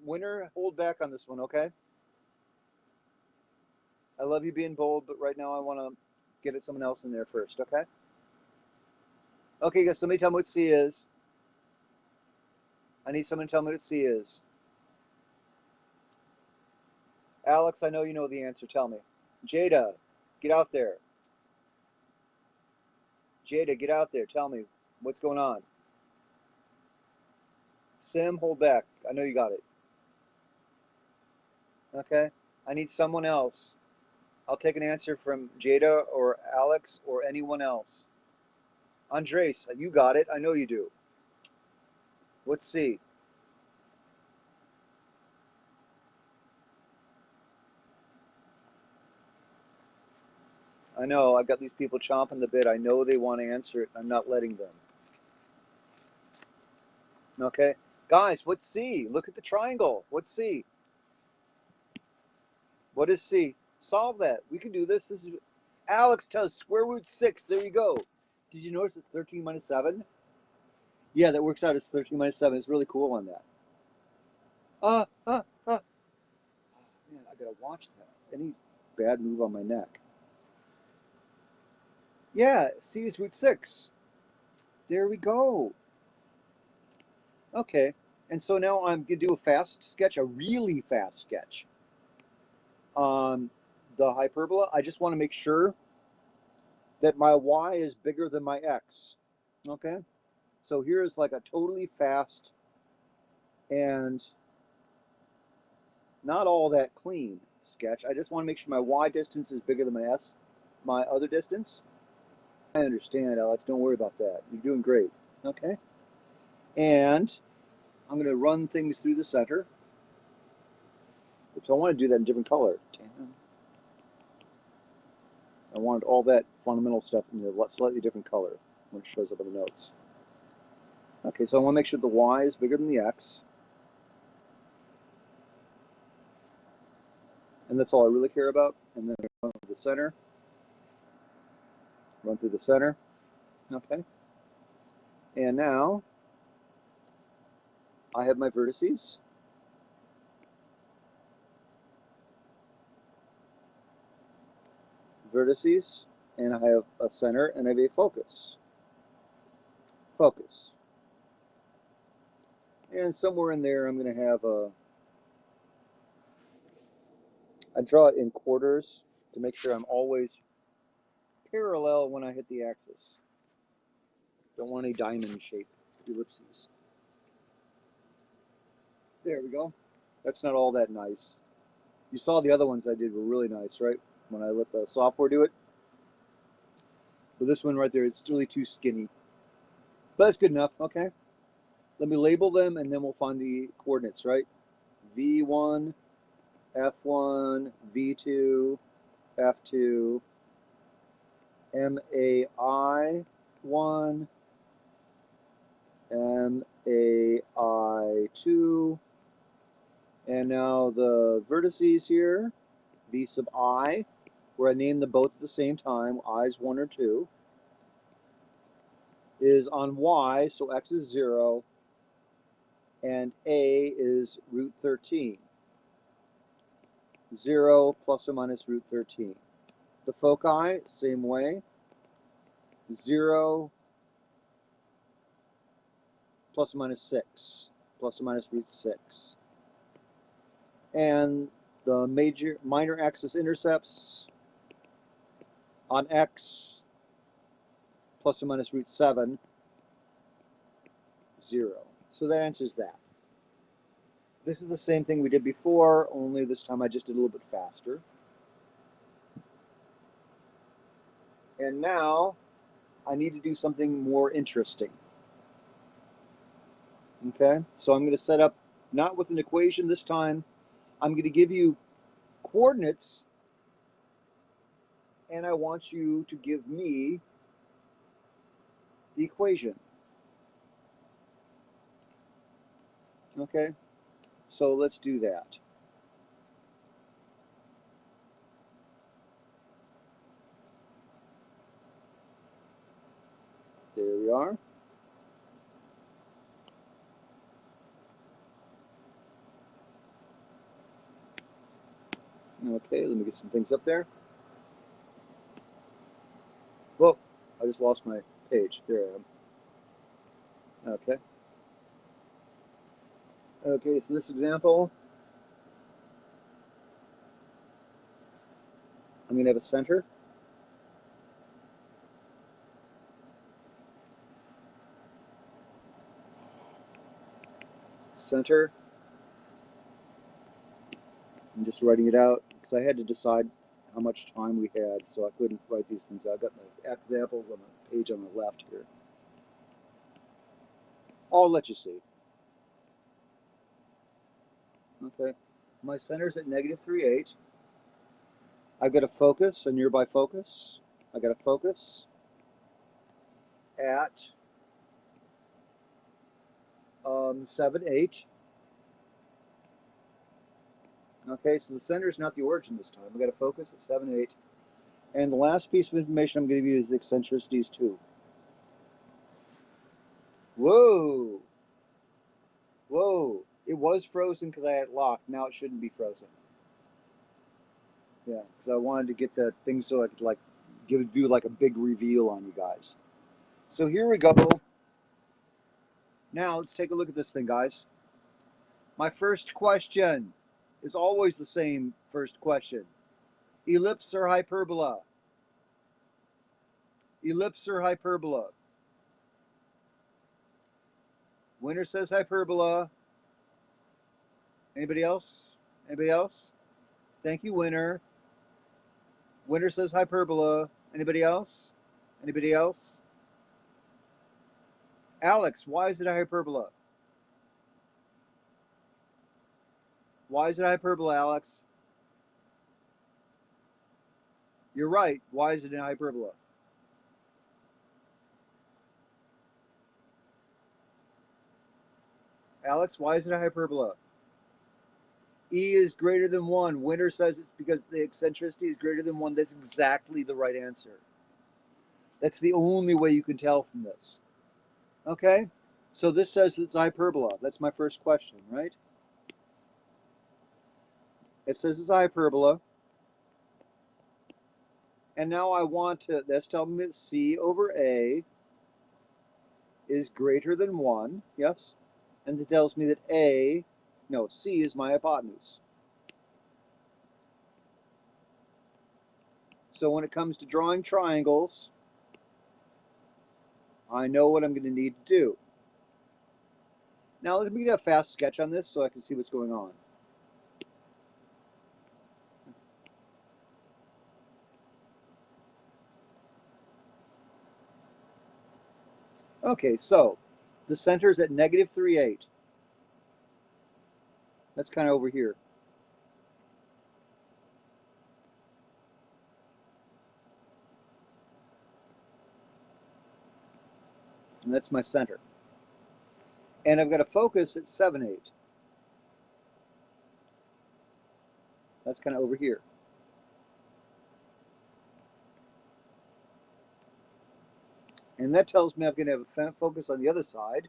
Winner, hold back on this one, okay? I love you being bold, but right now I want to get it someone else in there first, okay? Okay, guys, somebody tell me what C is. I need someone to tell me what C is. Alex, I know you know the answer. Tell me. Jada, get out there. Jada, get out there. Tell me what's going on. Sim, hold back. I know you got it. Okay. I need someone else. I'll take an answer from Jada or Alex or anyone else. Andres, you got it. I know you do. What's C? I know. I've got these people chomping the bit. I know they want to answer it. I'm not letting them. Okay. Guys, what's C? Look at the triangle. What's C? What is C? Solve that. We can do this. This is Alex tells square root 6. There you go. Did you notice it's 13 minus 7? Yeah, that works out as 13 minus 7. It's really cool on that. Oh, man, I gotta watch that. Any bad move on my neck. Yeah, C is root 6. There we go. Okay, and so now I'm gonna do a fast sketch, a really fast sketch on the hyperbola. I just want to make sure that my y is bigger than my x. Okay, so here's like a totally fast and not all that clean sketch. I just want to make sure my y distance is bigger than my other distance. I understand, Alex. Don't worry about that. You're doing great. Okay, and I'm going to run things through the center. Oops, I want to do that in different color. Damn. I wanted all that fundamental stuff in a slightly different color when it shows up in the notes. Okay, so I want to make sure the y is bigger than the x. And that's all I really care about. And then I run through the center. Run through the center. Okay. And now I have my vertices. Vertices. And I have a center and I have a focus. Focus. And somewhere in there I'm going to have I draw it in quarters to make sure I'm always parallel when I hit the axis. Don't want any diamond shape ellipses. There we go. That's not all that nice. You saw the other ones I did were really nice, right? When I let the software do it. But this one right there, it's really too skinny. But that's good enough, okay? Let me label them and then we'll find the coordinates, right? V1, F1, V2, F2, MAI1, MAI2, and now the vertices here, V sub I, where I name them both at the same time, I is 1 or 2, is on Y, so X is 0, and A is root 13. 0 plus or minus root 13. The foci, same way, 0 plus or minus 6, plus or minus root 6. And the minor axis intercepts on X, plus or minus root 7, 0. So that answers that. This is the same thing we did before, only this time I just did a little bit faster. And now I need to do something more interesting. Okay, so I'm going to set up, not with an equation this time, I'm going to give you coordinates, and I want you to give me the equation. Okay, so let's do that. There we are. Okay, let me get some things up there. Whoa, I just lost my page. There I am. Okay. Okay, so this example, I'm going to have a center. Center. I'm just writing it out because I had to decide how much time we had, so I couldn't write these things out. I've got my examples on the page on the left here. I'll let you see. Okay, my center's at -3,8. I've got a focus, a nearby focus. I got a focus at 7, 8. Okay, so the center is not the origin this time. I've got a focus at 7, 8. And the last piece of information I'm going to give you is the eccentricities too. Whoa! Whoa! It was frozen because I had it locked. Now it shouldn't be frozen. Yeah, because I wanted to get the thing so I could like do like a big reveal on you guys. So here we go. Now let's take a look at this thing, guys. My first question is always the same first question. Ellipse or hyperbola? Ellipse or hyperbola? Winner says hyperbola. Anybody else? Anybody else? Thank you, Winner. Winner says hyperbola. Anybody else? Anybody else? Alex, why is it a hyperbola? Why is it a hyperbola, Alex? You're right. Why is it a hyperbola? Alex, why is it a hyperbola? E is greater than 1. Winter says it's because the eccentricity is greater than 1. That's exactly the right answer. That's the only way you can tell from this. Okay? So this says it's hyperbola. That's my first question, right? It says it's hyperbola. And now I want to, that's telling me that C over A is greater than 1. Yes? And it tells me that C is my hypotenuse. So when it comes to drawing triangles, I know what I'm going to need to do. Now let me get a fast sketch on this so I can see what's going on. Okay, so the center is at -3,8. That's kind of over here. And that's my center. And I've got a focus at 7,8. That's kind of over here. And that tells me I'm going to have a focus on the other side.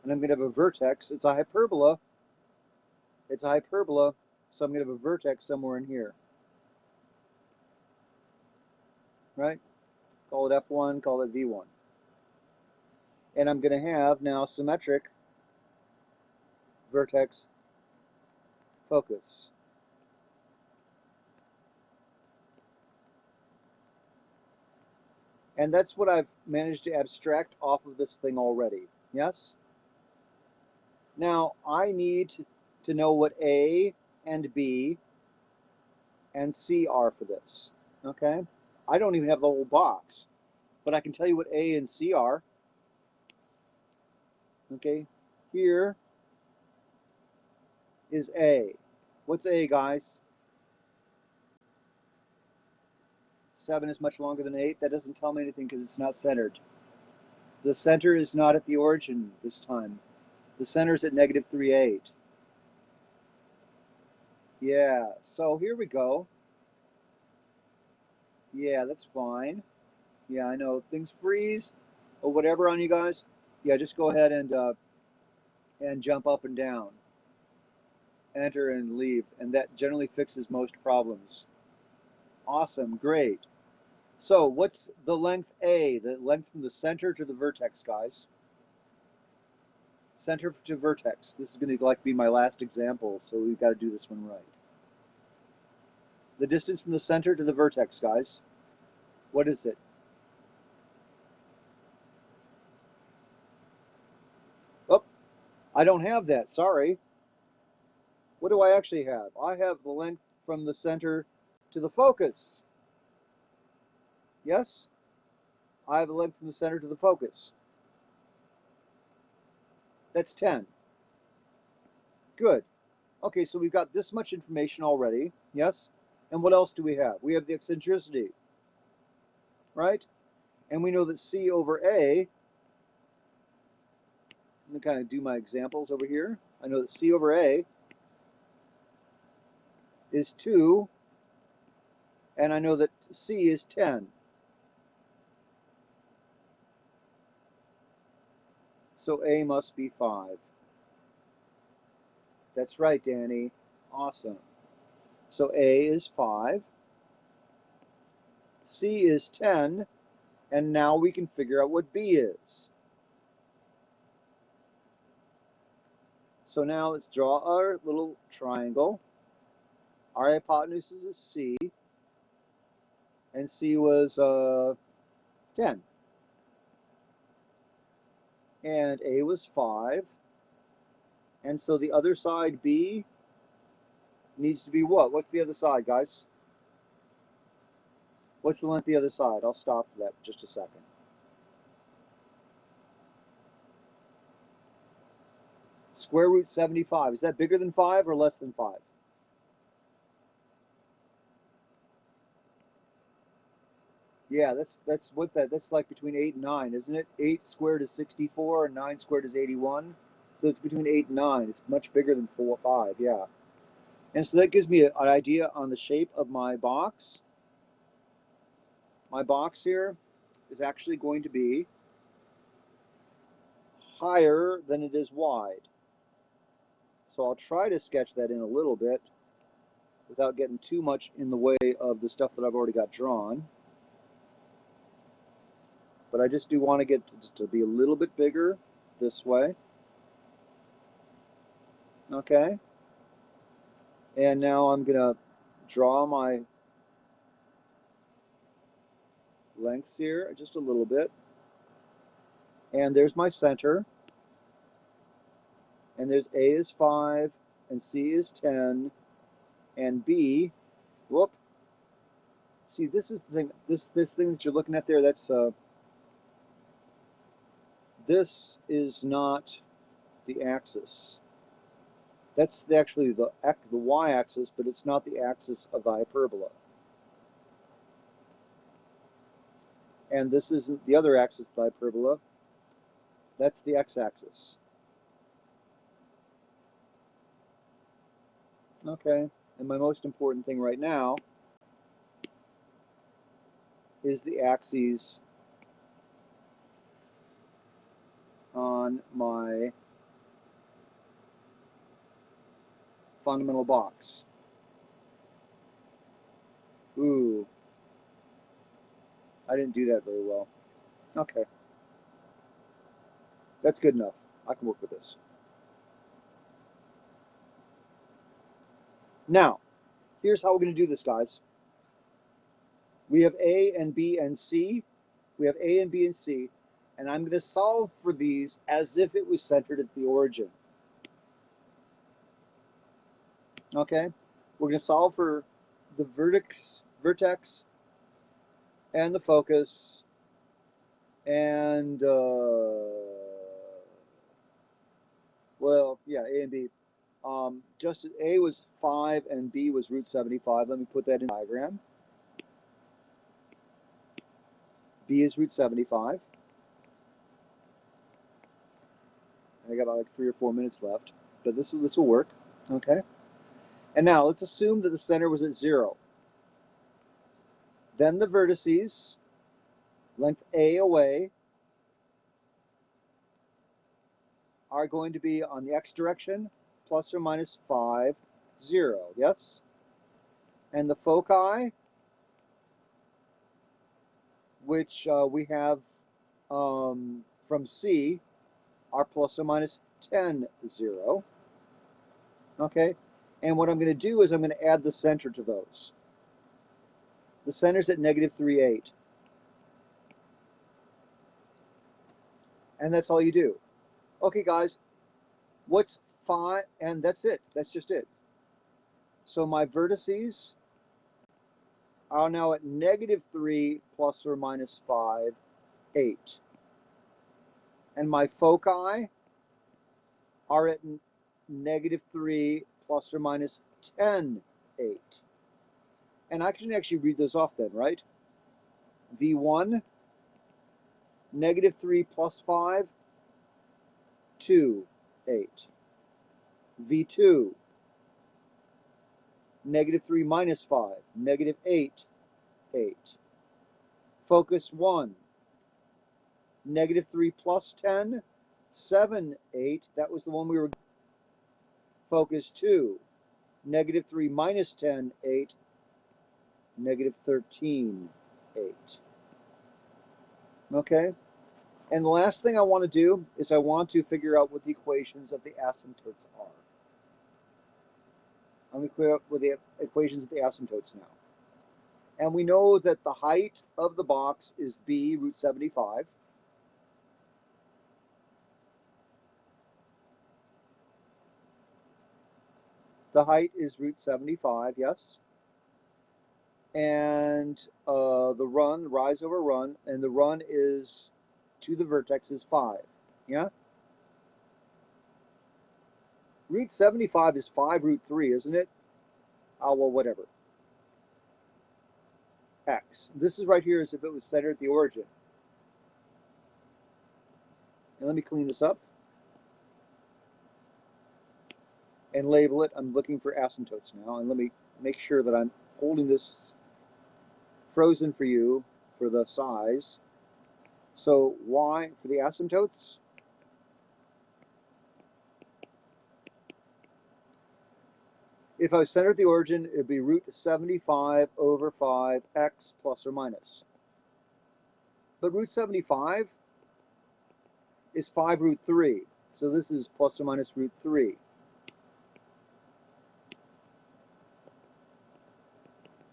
And I'm going to have a vertex. It's a hyperbola. It's a hyperbola. So I'm going to have a vertex somewhere in here. Right? Call it F1, call it V1. And I'm going to have now symmetric vertex focus. And that's what I've managed to abstract off of this thing already. Yes? Now, I need to know what A and B and C are for this. Okay? I don't even have the whole box, but I can tell you what A and C are. Okay? Here is A. What's A, guys? 7 is much longer than 8. That doesn't tell me anything because it's not centered. The center is not at the origin this time. The center is at -3,8. Yeah, so here we go. Yeah, that's fine. Yeah, I know things freeze or whatever on you guys. Yeah, just go ahead and jump up and down. Enter and leave, and that generally fixes most problems. Awesome, great. So what's the length A, the length from the center to the vertex, guys? Center to vertex. This is going to be my last example, so we've got to do this one right. The distance from the center to the vertex, guys. What is it? Oh, I don't have that, sorry. What do I actually have? I have the length from the center to the focus. Yes? I have a length from the center to the focus. That's 10. Good. Okay, so we've got this much information already. Yes? And what else do we have? We have the eccentricity. Right? And we know that C over A, I'm going to kind of do my examples over here. I know that C over A is 2, and I know that C is 10. So A must be 5. That's right, Danny. Awesome. So A is 5. C is 10. And now we can figure out what B is. So now let's draw our little triangle. Our hypotenuse is a C. And C was 10. And A was 5. And so the other side, B, needs to be what? What's the other side, guys? What's the length of the other side? I'll stop for that for just a second. Square root 75. Is that bigger than 5 or less than 5? Yeah, that's like between 8 and 9, isn't it? 8 squared is 64 and 9 squared is 81. So it's between 8 and 9. It's much bigger than 4, 5, yeah. And so that gives me an idea on the shape of my box. My box here is actually going to be higher than it is wide. So I'll try to sketch that in a little bit without getting too much in the way of the stuff that I've already got drawn. But I just do want to get to be a little bit bigger this way. Okay. And now I'm going to draw my lengths here just a little bit. And there's my center. And there's A is 5, and C is 10, and B, whoop. See, this is the thing, this thing that you're looking at there, that's, this is not the axis. That's actually the y-axis, but it's not the axis of the hyperbola. And this isn't the other axis of the hyperbola. That's the x-axis. Okay, and my most important thing right now is the axes on my fundamental box. Ooh, I didn't do that very well. Okay, that's good enough. I can work with this. Now, here's how we're going to do this, guys. We have A and B and C. We have A and B and C, and I'm going to solve for these as if it was centered at the origin. Okay, we're going to solve for the vertex, and the focus, and well, yeah, A and B. Just A was 5 and B was root 75. Let me put that in the diagram. B is root 75. I got about like 3 or 4 minutes left, but this will work. Okay. And now let's assume that the center was at 0. Then the vertices, length A away, are going to be on the x direction, plus or minus 5, 0. Yes? And the foci, which we have from C, are plus or minus 10, 0. Okay? And what I'm going to do is I'm going to add the center to those. The center's at negative 3, 8. And that's all you do. Okay, guys, what's 5? And that's it. That's just it. So my vertices are now at negative 3 plus or minus 5, 8. And my foci are at negative 3 plus or minus 10, 8. And I can actually read those off then, right? V1, negative 3 plus 5, 2, 8. V2, negative 3 minus 5, negative 8, 8. Focus 1, negative 3 plus 10, 7, 8. That was the one we were. Focus 2, negative 3 minus 10, 8, negative 13, 8. Okay? And the last thing I want to do is I want to figure out what the equations of the asymptotes are. I'm going to clear up with the equations of the asymptotes now. And we know that the height of the box is B root 75. The height is root 75, yes. And the run, rise over run, and the run is to the vertex is 5. Yeah? Root 75 is 5 root 3, isn't it? Oh, well, whatever. X. This is right here as if it was centered at the origin. And let me clean this up and label it. I'm looking for asymptotes now, and let me make sure that I'm holding this frozen for you for the size. So Y for the asymptotes. If I was centered at the origin, it would be root 75 over 5x plus or minus. But root 75 is 5 root 3. So this is plus or minus root 3.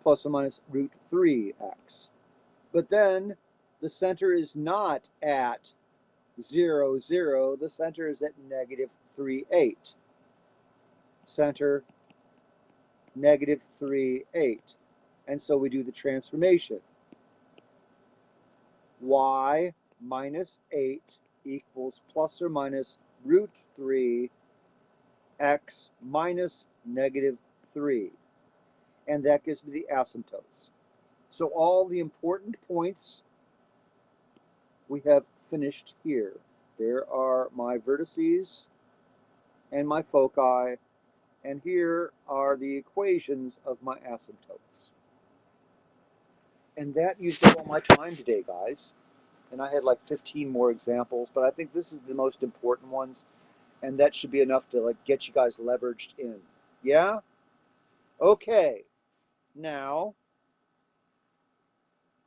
Plus or minus root 3x. But then the center is not at 0, 0. The center is at negative 3, 8. Center, negative 3, 8. And so we do the transformation. Y minus 8 equals plus or minus root 3 x minus negative 3. And that gives me the asymptotes. So all the important points we have finished here. There are my vertices and my foci, and here are the equations of my asymptotes. And that used up all my time today, guys. And I had like 15 more examples, but I think this is the most important ones, and that should be enough to like get you guys leveraged in. Yeah? Okay. Now,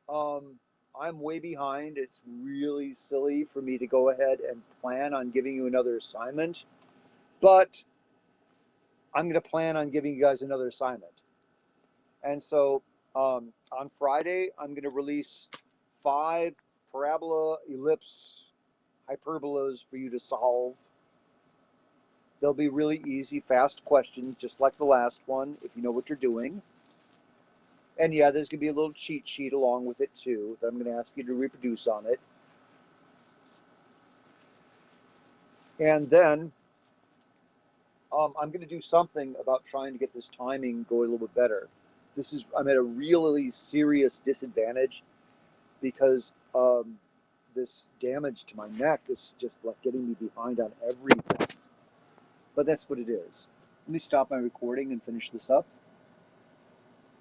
I'm way behind. It's really silly for me to go ahead and plan on giving you another assignment, but I'm going to plan on giving you guys another assignment. And so on Friday, I'm going to release 5 parabola, ellipse, hyperbolas for you to solve. They'll be really easy, fast questions, just like the last one, if you know what you're doing. And yeah, there's going to be a little cheat sheet along with it too, that I'm going to ask you to reproduce on it. And then I'm going to do something about trying to get this timing going a little bit better. I'm at a really serious disadvantage because this damage to my neck is just like getting me behind on everything. But that's what it is. Let me stop my recording and finish this up.